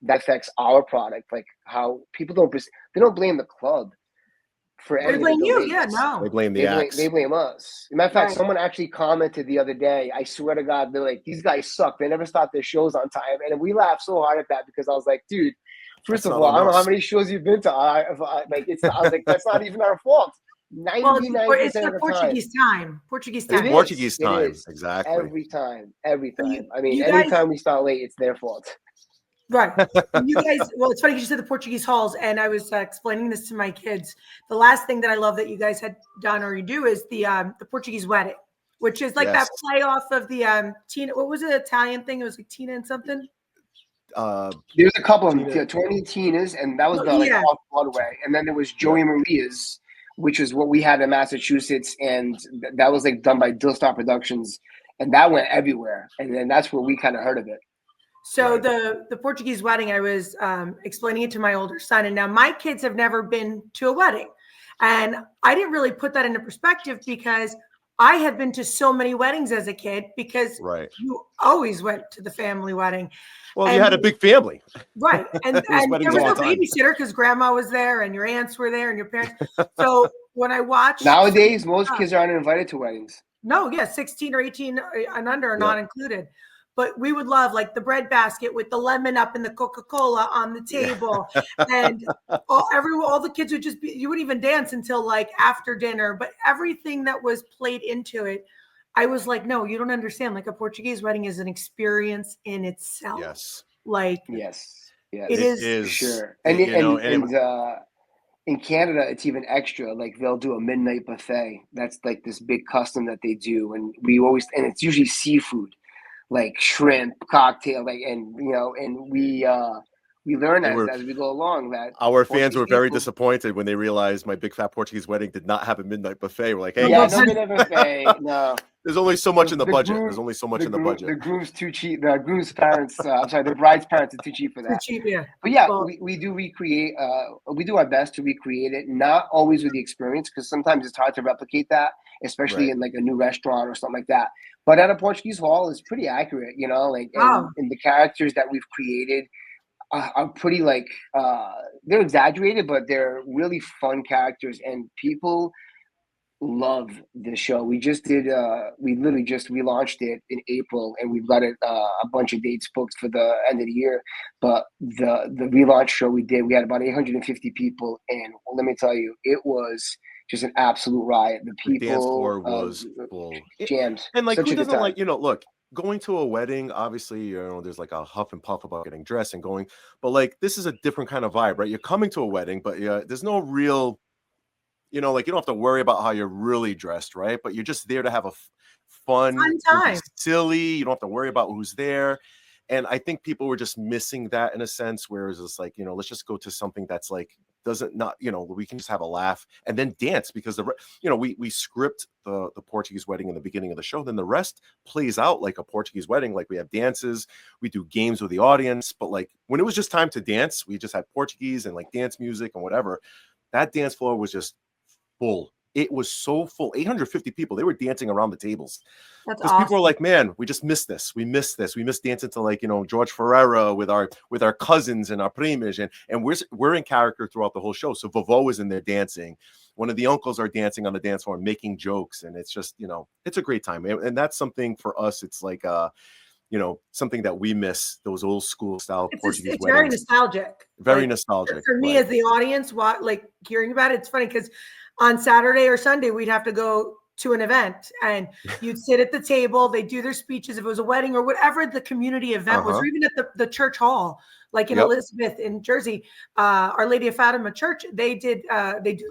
B: affects our product, like how people they don't blame the club for any.
A: They blame you, no.
C: They blame the acts.
B: They blame us. As a matter of fact, someone actually commented the other day, I swear to God, they're like, these guys suck. They never start their shows on time. And we laughed so hard at that, because I was like, dude, first of all, I don't know how many shows you've been to. I was like, that's not even our fault. 99%
A: it's the Portuguese time. Portuguese time.
C: It's Portuguese time. Exactly.
B: Every time. Anytime we start late, it's their fault.
A: Right. And you guys, well, it's funny because you said the Portuguese halls, and I was explaining this to my kids. The last thing that I love that you guys had done or you do is the Portuguese wedding, which is like
C: Yes.
A: that play off of the Tina. What was it? Italian thing? It was like Tina and something.
B: There's a couple of
C: Tina.
B: 20 Tina's, and that was
A: Oh,
B: the like
A: yeah.
B: off Broadway, and then there was Joey Maria's, which is what we had in Massachusetts, and that was like done by Dillstar Productions, and that went everywhere, and then that's where we kind of heard of it.
A: So
C: Right.
A: the Portuguese wedding, I was explaining it to my older son, and now my kids have never been to a wedding, and I didn't really put that into perspective because I had been to so many weddings as a kid because
C: Right.
A: you always went to the family wedding.
C: Well, you
A: And
C: had a big family.
A: right. And
C: There was
A: and
C: weddings
A: there was
C: all
A: no
C: the time.
A: babysitter because grandma was there and your aunts were there and your parents. So when I watched
B: Nowadays, most kids aren't invited to weddings.
A: no, yeah, 16 or 18 and under are not
C: Yep.
A: included. But we would love like the bread basket with the lemon up and the Coca-Cola on the table. And all the kids would just be, you wouldn't even dance until like after dinner. But everything that was played into it, I was like, no, you don't understand. Like a Portuguese wedding is an experience in itself.
C: Yes.
A: Like
B: Yes,
A: it
C: It
A: is.
B: sure.
C: You know,
B: In Canada, it's even extra. Like they'll do a midnight buffet. That's like this big custom that they do, and it's usually seafood, like shrimp, cocktail, like and we learn as we go along that
C: our fans
B: Portuguese
C: were very
B: people,
C: disappointed when they realized my big fat Portuguese wedding did not have a midnight buffet. We're like, hey,
B: yeah,
C: guys,
B: no midnight buffet, no.
C: there's only so much in the budget.
B: groom,
C: There's only so much in the budget.
B: the groom's too cheap. The groom's parents, I'm sorry, the bride's parents are too cheap for
A: Too
B: that.
A: cheap, yeah.
B: But yeah,
A: Well,
B: we do recreate. We do our best to recreate it. Not always with the experience, because sometimes it's hard to replicate that, especially
C: Right.
B: in like a new restaurant or something like that. But at a Portuguese hall, it's pretty accurate, like
A: wow.
B: and the characters that we've created are pretty like they're exaggerated, but they're really fun characters, and people love the show. We just did we literally just relaunched it in April, and we've got it a bunch of dates booked for the end of the year. But the relaunch show we did, we had about 850 people, and let me tell you, it was just an absolute riot. The
C: The dance
B: people
C: floor was full.
B: jams.
C: And like,
B: Such
C: who
B: a good
C: doesn't
B: time.
C: like, look, going to a wedding, obviously, there's like a huff and puff about getting dressed and going, but like, this is a different kind of vibe, right? You're coming to a wedding, but yeah, there's no real, like, you don't have to worry about how you're really dressed, right? But you're just there to have a fun you'll be
A: time.
C: silly. You don't have to worry about who's there. And I think people were just missing that in a sense, whereas it's like, let's just go to something that's like, doesn't not, we can just have a laugh and then dance, because we script the Portuguese wedding in the beginning of the show. Then the rest plays out like a Portuguese wedding. Like we have dances, we do games with the audience, but like when it was just time to dance, we just had Portuguese and like dance music and whatever. That dance floor was just full. It was so full. 850 people. They were dancing around the tables.
A: That's
C: Because
A: awesome.
C: people are like, man, we just missed this. We missed this. We missed dancing to like, George Ferreira with our cousins and our primas, and we're in character throughout the whole show. So Vovo is in there dancing. One of the uncles are dancing on the dance floor, making jokes, and it's just, it's a great time. And that's something for us. It's like something that we miss, those old school style Portuguese
A: it's
C: weddings.
A: very nostalgic.
C: Very
A: Like,
C: nostalgic.
A: For me,
C: right.
A: as the audience, like hearing about it, it's funny because on Saturday or Sunday, we'd have to go to an event and you'd sit at the table. They do their speeches. If it was a wedding or whatever the community event was, or even at the church hall, like in Elizabeth in Jersey, Our Lady of Fatima Church, they do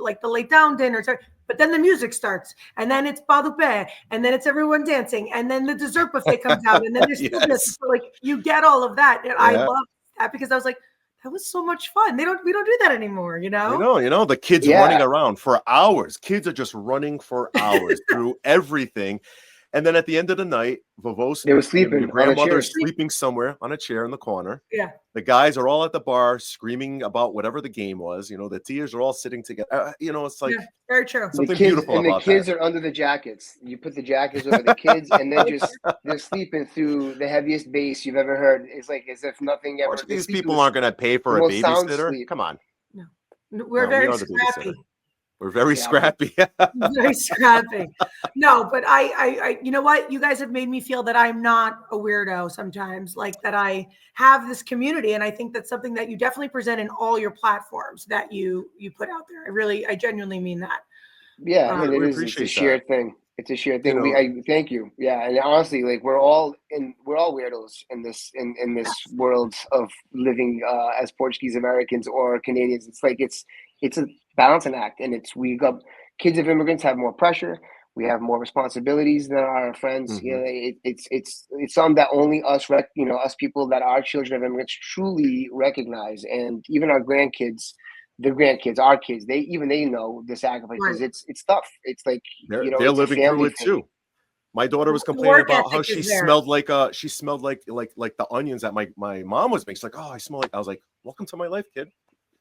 A: like the lay down dinner. But then the music starts, and then it's Badupe, and then it's everyone dancing, and then the dessert buffet comes out, and then there's still this. So, like you get all of that, and I love that because I was like, that was so much fun. We don't do that anymore,
C: the kids running around for hours. Kids are just running for hours through everything. And then at the end of the night,
B: They were sleeping.
C: Your grandmother's sleeping somewhere on a chair in the corner.
A: Yeah.
C: The guys are all at the bar screaming about whatever the game was. The tiers are all sitting together. It's like
A: very true.
C: Something beautiful about
B: the kids
C: that.
B: are under the jackets. You put the jackets over the kids, and they're sleeping through the heaviest bass you've ever heard. It's like as if nothing ever.
C: These people aren't going to pay for a babysitter. Come on.
A: No, we're very scrappy.
C: We're very scrappy.
A: Very scrappy. No, but I, you know what? You guys have made me feel that I'm not a weirdo sometimes, like that I have this community. And I think that's something that you definitely present in all your platforms that you put out there. I genuinely mean that.
B: Yeah, it's a shared thing. It's a shared thing. I thank you. Yeah, and honestly, like we're all weirdos in this world of living as Portuguese Americans or Canadians. It's like it's a balancing act, and we got kids of immigrants have more pressure. We have more responsibilities than our friends.
C: Mm-hmm.
B: You know, it's something that only us us people that are children of immigrants truly recognize, and even our grandkids. The grandkids, our kids, they know the sacrifice because
A: Right.
B: it's tough. It's like
C: they're
B: it's a
C: living through
B: family
C: it
B: thing.
C: too. My daughter was
A: The
C: complaining
A: work
C: about how
A: ethic
C: she
A: is there.
C: smelled like the onions that my mom was making. She's like, oh, I smell like. I was like, welcome to my life, kid.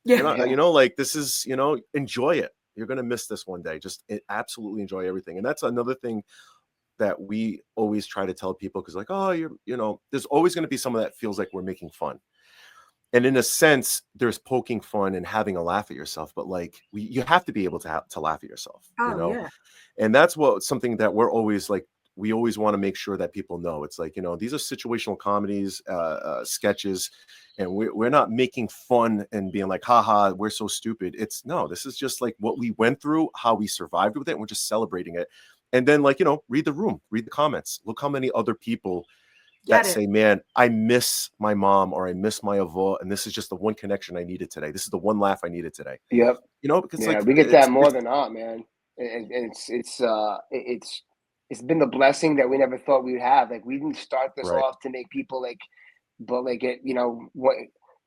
A: Yeah.
C: You're not, you know, like this is, you know, enjoy it. You're gonna miss this one day. Just absolutely enjoy everything. And that's another thing that we always try to tell people because, like, oh, you know, there's always going to be someone that feels like we're making fun. And in a sense, there's poking fun and having a laugh at yourself, but like you have to be able to laugh at yourself, you know?
A: Yeah.
C: And that's something that we're always like, we always want to make sure that people know. It's like, you know, these are situational comedies, sketches, and we're not making fun and being like, haha, we're so stupid. No, this is just like what we went through, how we survived with it. And we're just celebrating it. And then, like, you know, read the room, read the comments, look how many other people that say, man, I miss my mom or I miss my avó, and this is just the one connection I needed today. This is the one laugh I needed today.
B: Yep.
C: You know, because like
B: we get that more than not, man. And it's been the blessing that we never thought we would have. Like we didn't start this off to make people like, but like it, you know, what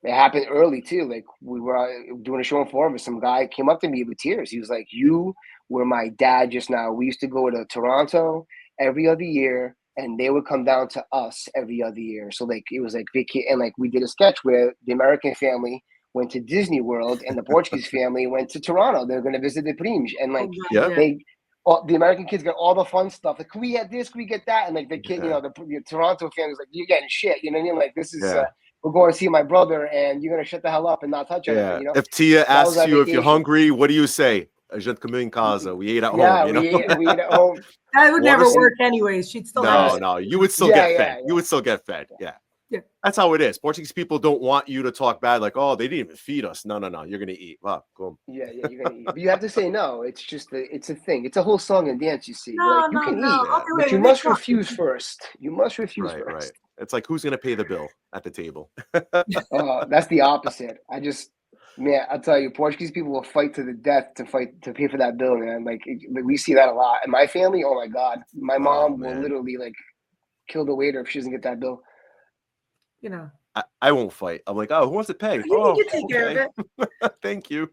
B: it happened early too. Like we were doing a show in Florida. Some guy came up to me with tears. He was like, "You were my dad just now. We used to go to Toronto every other year." And they would come down to us every other year. So like it was like and like we did a sketch where the American family went to Disney World and the Portuguese family went to Toronto. They're going to visit the Primes, and like the American kids got all the fun stuff. Like, can we get this? Can we get that? And like the kid, you know, the Toronto family's like, you're getting shit. You know what I mean? Like this is we're going to see my brother, and you're going to shut the hell up and not touch anything. You know?
C: If Tia asks you if you're hungry, what do you say? A gente comeu em casa. We ate at home. You know?
B: we ate at home.
A: That would never work anyways. She'd still have
C: No, you would still get fed. You would still get fed. Yeah. That's how it is. Portuguese people don't want you to talk bad, like, oh, they didn't even feed us. No. You're gonna eat. Wow, cool.
B: Yeah, you're gonna eat. But you have to say no. It's just it's a thing. It's a whole song and dance, you see.
A: No,
B: you can eat, but you must refuse first. You must refuse first.
C: Right. It's like, who's gonna pay the bill at the table?
B: That's the opposite. Man, I'll tell you, Portuguese people will fight to the death to pay for that bill, man. Like we see that a lot. In my family, oh my God, my mom will literally like kill the waiter if she doesn't get that bill.
A: You know,
C: I won't fight. I'm like, oh, who wants to pay?
A: You can take care of
C: it. Thank you.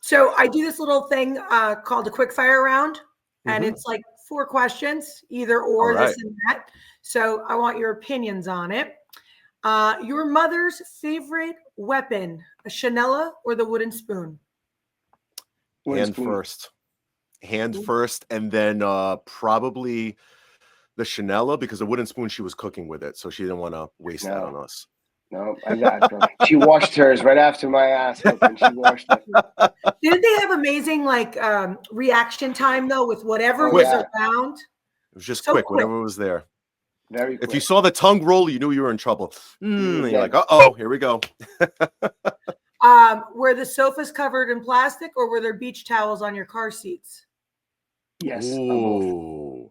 A: So I do this little thing called a quick fire round, and it's like 4 questions, either or, this and that. So I want your opinions on it. Your mother's favorite weapon, a Chanela or the wooden spoon?
C: Hand first, and then probably the Chanela, because the wooden spoon, she was cooking with it, so she didn't want to waste that on us.
B: No, I got it. She washed hers right after my ass whooping. She washed it.
A: Didn't they have amazing like reaction time though with whatever was around?
C: It was just so quick, whatever was there.
B: Very quick.
C: If you saw the tongue roll, you knew you were in trouble. You're like, uh-oh, here we go.
A: Were the sofas covered in plastic or were there beach towels on your car seats?
B: Yes.
C: Ooh.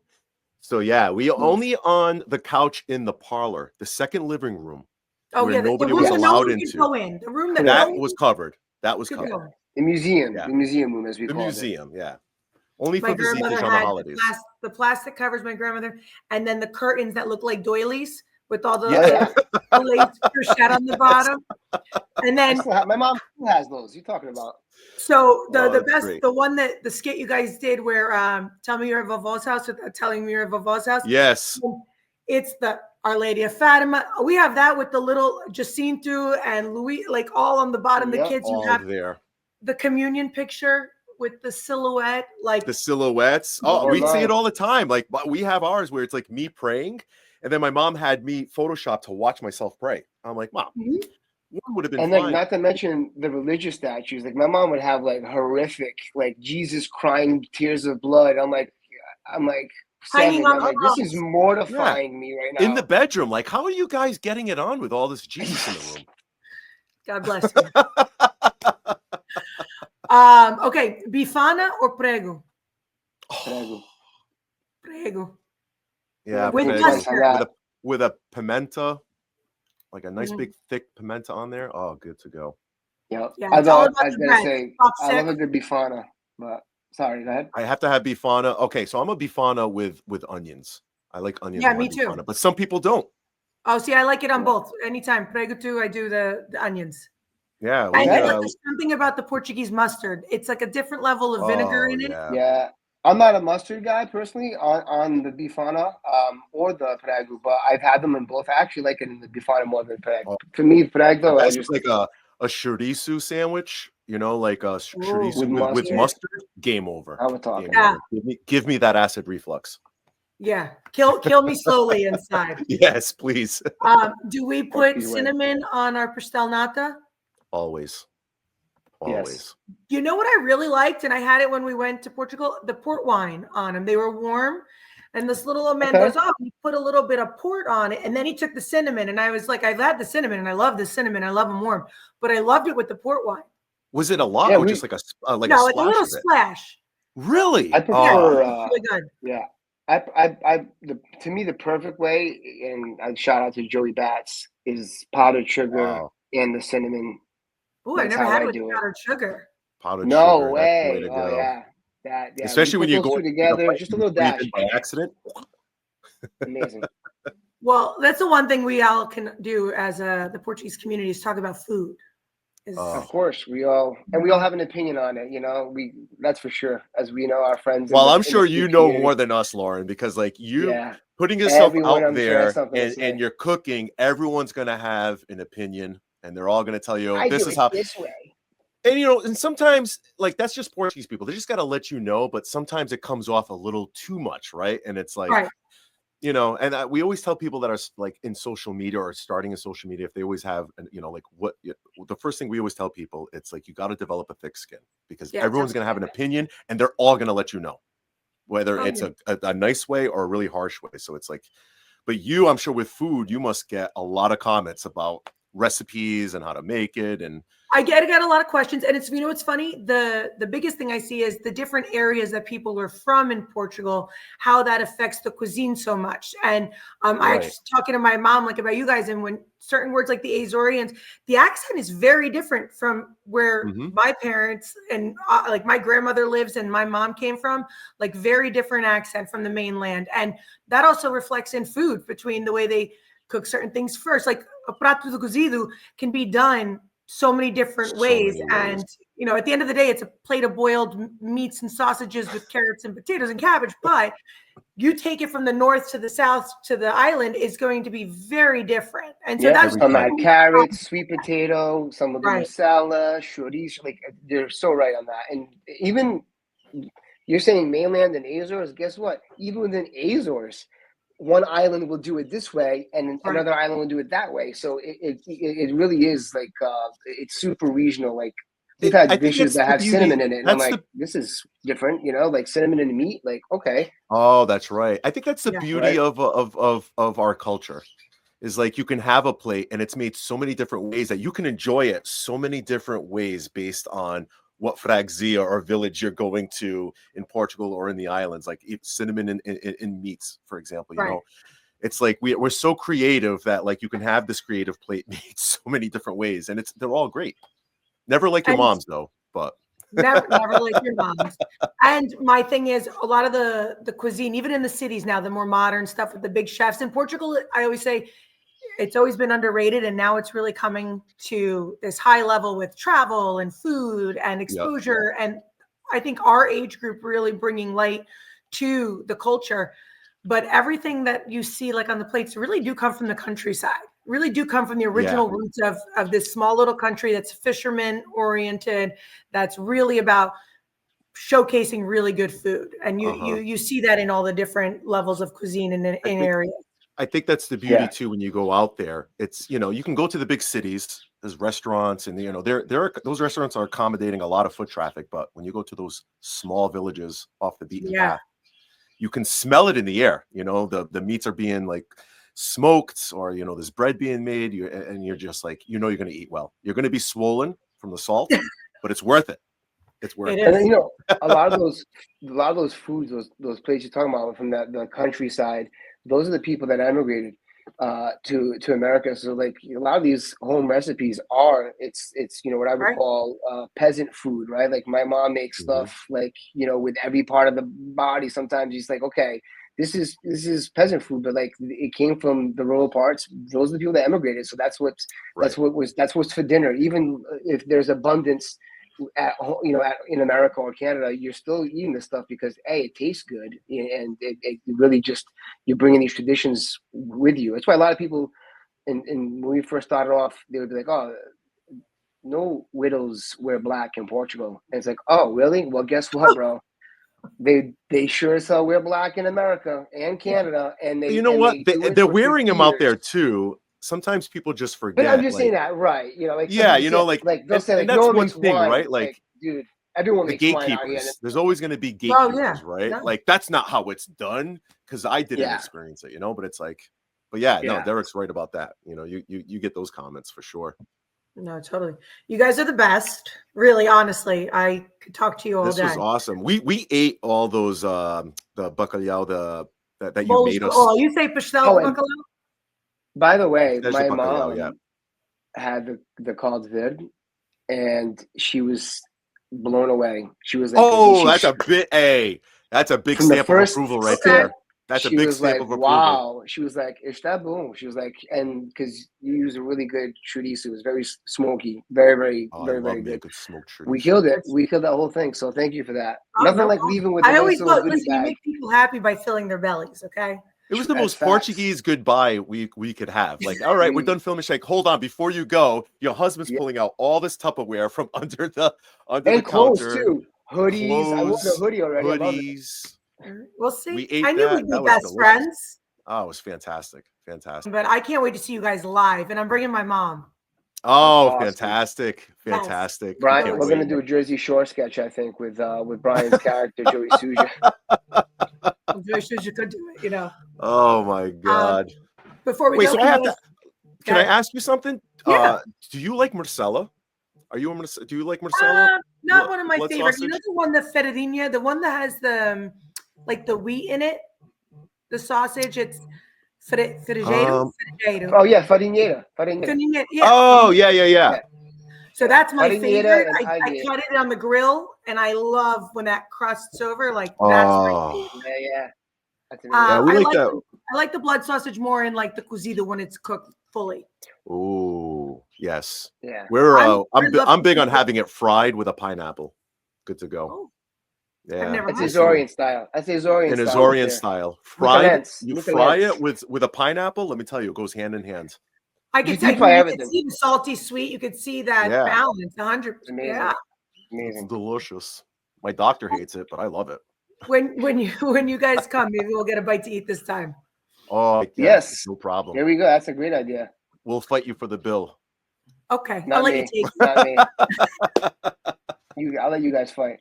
C: So yeah, we only on the couch in the parlor, the second living room.
A: Oh yeah,
C: nobody was allowed into.
A: Go in. The room
C: that was covered. That was covered.
B: Go. The museum, the museum room, as we call it.
C: The museum, only for visitation on the holidays.
A: The plastic covers my grandmother, and then the curtains that look like doilies with all the lace shed on the bottom. And then
B: my mom has those. You're talking about.
A: So the best, the one that the skit you guys did where tell me you're at Vovó's house without telling me you're at Vovó's house.
C: Yes.
A: It's the Our Lady of Fatima. We have that with the little Jacinto and Louis, like all on the bottom. The kids who have
C: there.
A: The communion picture with the silhouette, like
C: the silhouettes. Oh, we see it all the time. Like we have ours where it's like me praying, and then my mom had me Photoshop to watch myself pray. I'm like, Mom, one would have been
B: and
C: fine.
B: like not to mention the religious statues. Like my mom would have like horrific, like Jesus crying tears of blood. I'm like,
A: hanging on
B: this is mortifying me right now.
C: In the bedroom, like, how are you guys getting it on with all this Jesus in the room?
A: God bless you. Okay, bifana or prego?
B: Prego.
A: prego.
C: Yeah,
A: With
B: Different
C: prego
B: price on
A: mustard.
B: that.
C: with a pimenta, like a nice
A: Mhm.
C: big thick pimenta on there. Oh, good to go.
B: Yep.
A: Yeah, it's all
B: Although
A: about
B: I
A: the
B: was gonna
A: bread.
B: say I
A: Chopstick.
B: love a good bifana, but sorry, go ahead.
C: I have to have bifana. Okay, so I'm a bifana with onions. I like onions
A: Yeah,
C: on my
A: me too.
C: bifana, but some people don't.
A: Oh, see, I like it on
B: Yeah.
A: both. Anytime. Prego too, I do the onions.
C: Yeah,
A: And
C: we
A: you know, there's something about the Portuguese mustard. It's like a different level of vinegar
C: oh
A: in it.
C: yeah.
B: Yeah. I'm not a mustard guy personally on the bifana or the prego, but I've had them in both. I actually like it in the bifana more than prego.
C: Oh,
B: For me,
C: the
B: prego, I
C: best is
B: just
C: like a chorizo sandwich, you know, like a
A: Oh,
C: chorizo
B: with
C: with
A: yeah.
B: mustard.
C: mustard. Game over.
B: Now we're
C: Game
B: talking.
A: Yeah.
C: over. Give me that acid reflux.
A: Yeah. Kill me slowly inside.
C: Yes, please.
A: Do we put
B: Portuguese way.
A: cinnamon on our pastel nata?
C: Always.
B: Yes.
C: Always.
A: You know what I really liked, and I had it when we went to Portugal? The port wine on them. They were warm. And this little old man
B: Okay.
A: goes, oh, he put a little bit of port on it. And then he took the cinnamon. And I was like, I've had the cinnamon and I love the cinnamon. I love them warm. But I loved it with the port wine.
C: Was it a lot
B: Yeah,
C: or just like a
A: No, like a
C: splash
A: little
C: of it?
A: splash.
C: Really?
B: I
A: Yeah,
B: prefer
A: it's really good.
B: yeah. To me the perfect way, and I shout out to Joey Bats, is powdered sugar
C: Wow.
B: and the cinnamon.
A: Oh, I
B: That's
A: never
B: how
A: had it
B: I
A: with
B: do it.
A: powdered sugar.
C: Powdered
B: No
C: sugar. That's the way
B: way.
C: to
B: Oh
C: go.
B: yeah. Yeah. You
C: Especially when
B: put
C: you
B: those
C: go
B: two
C: in a
B: together,
C: bite
B: just a
C: and you
B: little
C: breathe
B: dash.
C: in by accident.
B: Amazing.
A: Well, that's the one thing we all can do as the Portuguese community is talk about food. Is
B: Of course, we all have an opinion on it, that's for sure. As we know our friends
C: Well, I'm
B: in the
C: sure you
B: food
C: know more
B: community.
C: than us, Lauren, because like you
B: Yeah.
C: putting yourself
B: Everyone
C: out
B: I'm sure has
C: there
B: something to
C: and
B: say.
C: you're cooking, everyone's gonna have an opinion and they're all gonna tell you
B: I
C: this
B: do
C: is
B: it
C: how.
B: this way.
C: And and sometimes like that's just Portuguese people. They just got to let you know, but sometimes it comes off a little too much, right? And it's like,
A: right.
C: and we always tell people that are like in social media or starting in social media, if they always have, like the first thing we always tell people, it's like you got to develop a thick skin because
A: Yeah,
C: everyone's going to have an opinion and they're all going to let you know whether
A: Oh,
C: it's
A: yeah.
C: a nice way or a really harsh way. So it's like, but I'm sure with food, you must get a lot of comments about recipes and how to make it and.
A: I get a lot of questions, and it's what's funny. The biggest thing I see is the different areas that people are from in Portugal, how that affects the cuisine so much. And I
C: Right.
A: was talking to my mom like about you guys, and when certain words like the Azorians, the accent is very different from where my parents and like my grandmother lives and my mom came from. Like very different accent from the mainland, and that also reflects in food between the way they cook certain things first. Like a prato de cozido can be done so many different
C: So
A: ways.
C: many ways.
A: And at the end of the day, it's a plate of boiled meats and sausages with carrots and potatoes and cabbage. But you take it from the north to the south to the island, is going to be very different. And so that's
B: Some
C: time.
B: add carrots, sweet potato, some will do
A: right.
B: masala, chorizo. Like they're so right on that. And even you're saying mainland and Azores. Guess what? Even within Azores, one island will do it this way, and
A: Right.
B: another island will do it that way. So it really is like it's super regional. Like we've
C: I
B: had
C: think
B: dishes
C: that's
B: that
C: the
B: have
C: beauty.
B: cinnamon in it, and I'm like, this is different. Like cinnamon in meat. Like okay,
C: Oh, that's right. I think that's the
A: Yeah.
C: beauty
B: Right.
C: of our culture. Is like you can have a plate and it's made so many different ways that you can enjoy it so many different ways based on what freguesia or village you're going to in Portugal or in the islands, like cinnamon in meats, for example.
A: Right.
C: It's like we're so creative that like you can have this creative plate made so many different ways, and they're all great. Never like your
A: And
C: mom's though, but
A: never like your mom's. And my thing is, a lot of the cuisine, even in the cities now, the more modern stuff with the big chefs in Portugal, I always say it's always been underrated, and now it's really coming to this high level with travel and food and exposure. And I think our age group really bringing light to the culture. But everything that you see like on the plates really do come from the countryside, really do come from the original roots of this small little country that's fisherman oriented, that's really about showcasing really good food. And you see that in all the different levels of cuisine in areas.
C: I think that's the beauty too when you go out there. It's you can go to the big cities, there's restaurants, and those restaurants are accommodating a lot of foot traffic. But when you go to those small villages off the beaten path, you can smell it in the air. The meats are being like smoked, or there's bread being made. And you're just like you're going to eat well. You're going to be swollen from the salt, but it's worth it. It's worth
A: It
C: it.
A: is.
B: And then, a lot of those foods, those places you're talking about from the countryside, those are the people that emigrated to America. So like a lot of these home recipes it's what I would
A: Right.
B: call peasant food, right? Like my mom makes stuff like with every part of the body. Sometimes she's like, okay, this is peasant food, but like it came from the rural parts. Those are the people that emigrated. So that's what's for dinner. Even if there's abundance in America or Canada, you're still eating this stuff because it tastes good, and it really just you're bringing these traditions with you. That's why a lot of people, and when we first started off, they would be like, "Oh, no widows wear black in Portugal," and it's like, "Oh, really? Well, guess what, bro? They sure as hell wear black in America and Canada, and
C: You know what?
B: they do it
C: They're
B: for 50
C: wearing them out there
B: years."
C: too. Sometimes people just
B: But I'm
C: forget.
B: just
C: Like,
B: saying that, right? Like some
C: yeah,
B: people say, like they'll say,
C: and
B: like no
C: that's
B: one
C: one
B: makes
C: thing,
B: wine.
C: right?
B: Like,
C: Like
B: dude, everyone
C: the
B: makes wine out here.
C: gatekeepers. There's always going to be
A: Oh, yeah.
C: gatekeepers, right?
A: Yeah.
C: Like that's not how it's done because I didn't
B: Yeah,
C: experience it, but it's like, but yeah, no,
B: yeah.
C: Derrick's right about that. You get those comments for sure.
A: No, totally. You guys are the best. Really, honestly, I could talk to you all
C: This was
A: day.
C: awesome. We ate all those the bacalhau that you
A: Bowls.
C: made us.
A: Oh, you say pastel
B: Oh,
A: de
B: and
A: bacalhau?
B: by the way,
C: There's the
B: my
C: bacalhau, yeah.
B: mom had the called vid, and she was blown away. She was like, because
C: Oh,
B: she
C: that's a big
B: from the
C: stamp of
B: first
C: approval right
A: Okay.
B: sip,
C: there. That's a
B: she
C: big
B: was
C: stamp
B: like,
C: of approval.
B: "Wow!" She was like, "Is that boom?" She was like, and because you use a really good chorizo, it was very smoky, very, very,
C: Oh, I
B: very,
C: love
B: very
C: me a
B: good.
C: good smoked
B: We
C: chorizo.
B: killed it. We killed that whole thing. So thank you for that.
A: Oh,
B: Nothing
A: no
B: like
A: problem.
B: leaving with a
A: I
B: nice
A: always
B: little
A: look.
B: goodie
A: Listen, you
B: bag.
A: make people happy by filling their bellies. Okay.
C: It was the
B: That's
C: most
B: facts.
C: Portuguese goodbye we could have. Like, all right, we're done filming. She's like, hold on, before you go, your husband's
B: Yeah.
C: pulling out all this Tupperware from under the
B: And clothes
C: counter,
B: too. Hoodies. I wore the
C: clothes,
B: hoodie already. I love it.
C: hoodies.
A: We'll
C: We
A: see. I
C: ate
A: knew
C: that.
A: we'd
C: That
A: be
C: was
A: best
C: delicious.
A: friends,
C: Oh, it was fantastic. Fantastic.
A: but I can't wait to see you guys live. And I'm bringing my mom.
B: That's
C: Oh,
B: awesome.
C: fantastic.
A: Yes.
C: Fantastic. We
B: Brian,
C: can't
B: we're
C: wait.
B: gonna do a Jersey Shore sketch, I think, with Brian's character Joey Souza.
A: I'm very sure you could do it.
C: Oh my
A: Um,
C: God.
A: before we
C: Wait,
A: go,
C: so I
A: can
C: have
A: you
C: to,
A: go
C: can I
A: ahead.
C: ask you something?
A: Yeah.
C: Do you like Marcella? Do you like Marcella?
A: Not one of my
C: Blood
A: favorite. You know
C: sausage?
A: the one, the fettuccine, the one that has the like the wheat in it, the sausage. It's fettuccine.
C: Um,
B: Oh yeah, farinera.
A: Yeah.
C: oh, yeah.
B: Yeah,
A: So that's my
B: farinera
A: favorite.
B: and
A: I
B: agate.
A: cut it on the grill, and I love when that crusts over. Like that's my
C: Oh,
A: favorite.
B: Yeah. That's amazing.
C: yeah, we like that.
A: I like the blood sausage more in like the cozida when it's cooked fully.
C: Oh, yes.
B: Yeah.
C: I'm
A: love
C: I'm big on
A: cozida.
C: having it fried with a pineapple. Good to go.
A: Oh, I've
C: Yeah,
A: never
B: That's
A: had
C: nice
A: that.
C: little
B: Azorian style. That's Azorian
C: an
B: style right
C: Azorian
B: there.
C: style. Fried,
B: Nicolens.
C: you fry
B: Nicolens.
C: it with a pineapple. Let me tell you, it goes hand in hand.
A: I
B: You
A: could,
B: deep
A: you
B: fry
A: could
B: everything.
A: see the salty sweet. You could see that
C: Yeah,
A: balance, 100%.
B: It's amazing.
A: Yeah.
C: it's
B: Amazing.
C: delicious. My doctor hates it, but I love it.
A: When you guys come, maybe we'll get a bite to eat this time.
C: Oh, yeah,
B: Yes.
C: no problem.
B: There we go. That's a great idea.
C: We'll fight you for the bill.
A: Okay, I'll
B: Not
A: let
B: me.
A: you take it.
B: Not me. I'll let you guys fight.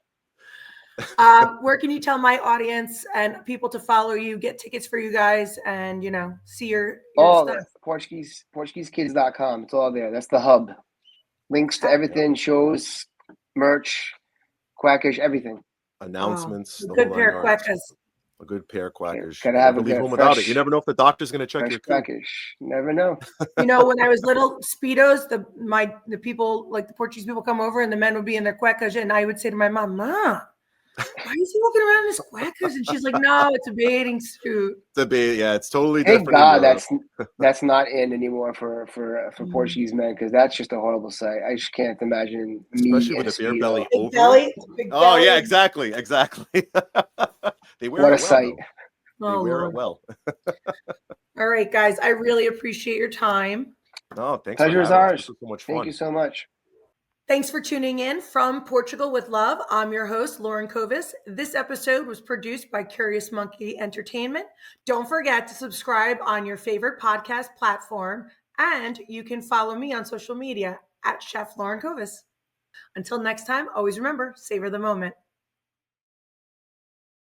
A: Where can you tell my audience and people to follow you, get tickets for you guys, and see your
B: All
A: stuff?
B: that. PortugueseKids.com. It's all there. That's the hub. Links to
A: Okay.
B: everything, shows, merch, quackish, everything.
C: Announcements,
A: A
C: the
A: good
C: whole
A: pair
C: nine
A: of
C: yards.
A: cuecas.
C: A good pair of quackers.
B: Gotta
C: You
B: have
C: never
B: a
C: leave
B: good
C: home without it.
B: fresh,
C: You never know if the doctor's going to check
B: fresh
C: your coup.
B: quackish. Never know.
A: When I was little, Speedos, the people, like the Portuguese people come over and the men would be in their cuecas, and I would say to my mom, "Ma, why is he walking around in his cuecas?" And she's like, "No, it's a bathing suit."
C: Yeah, it's totally
B: Thank
C: different in
B: God
C: Europe.
B: that's not in anymore for Portuguese men, because that's just a horrible sight. I just can't imagine
C: Especially
B: me
C: with
B: and
C: a bare
B: Speedo.
C: belly
A: Big
C: over
A: belly,
C: it.
A: big
C: Oh,
A: belly.
C: yeah, exactly. They wear
B: What a
C: it well,
B: sight.
C: though. They
A: Oh,
C: wear it
A: Lord.
C: well.
A: All right, guys, I really appreciate your time.
C: Oh, thanks for
B: Pleasure is
C: having us.
B: ours.
C: This was so much
B: Thank
C: fun.
B: you so much.
A: Thanks for tuning in from Portugal with Love. I'm your host, Lauren Covis. This episode was produced by Curious Monkey Entertainment. Don't forget to subscribe on your favorite podcast platform, and you can follow me on social media at Chef Lauren Covis. Until next time, always remember, savor the moment.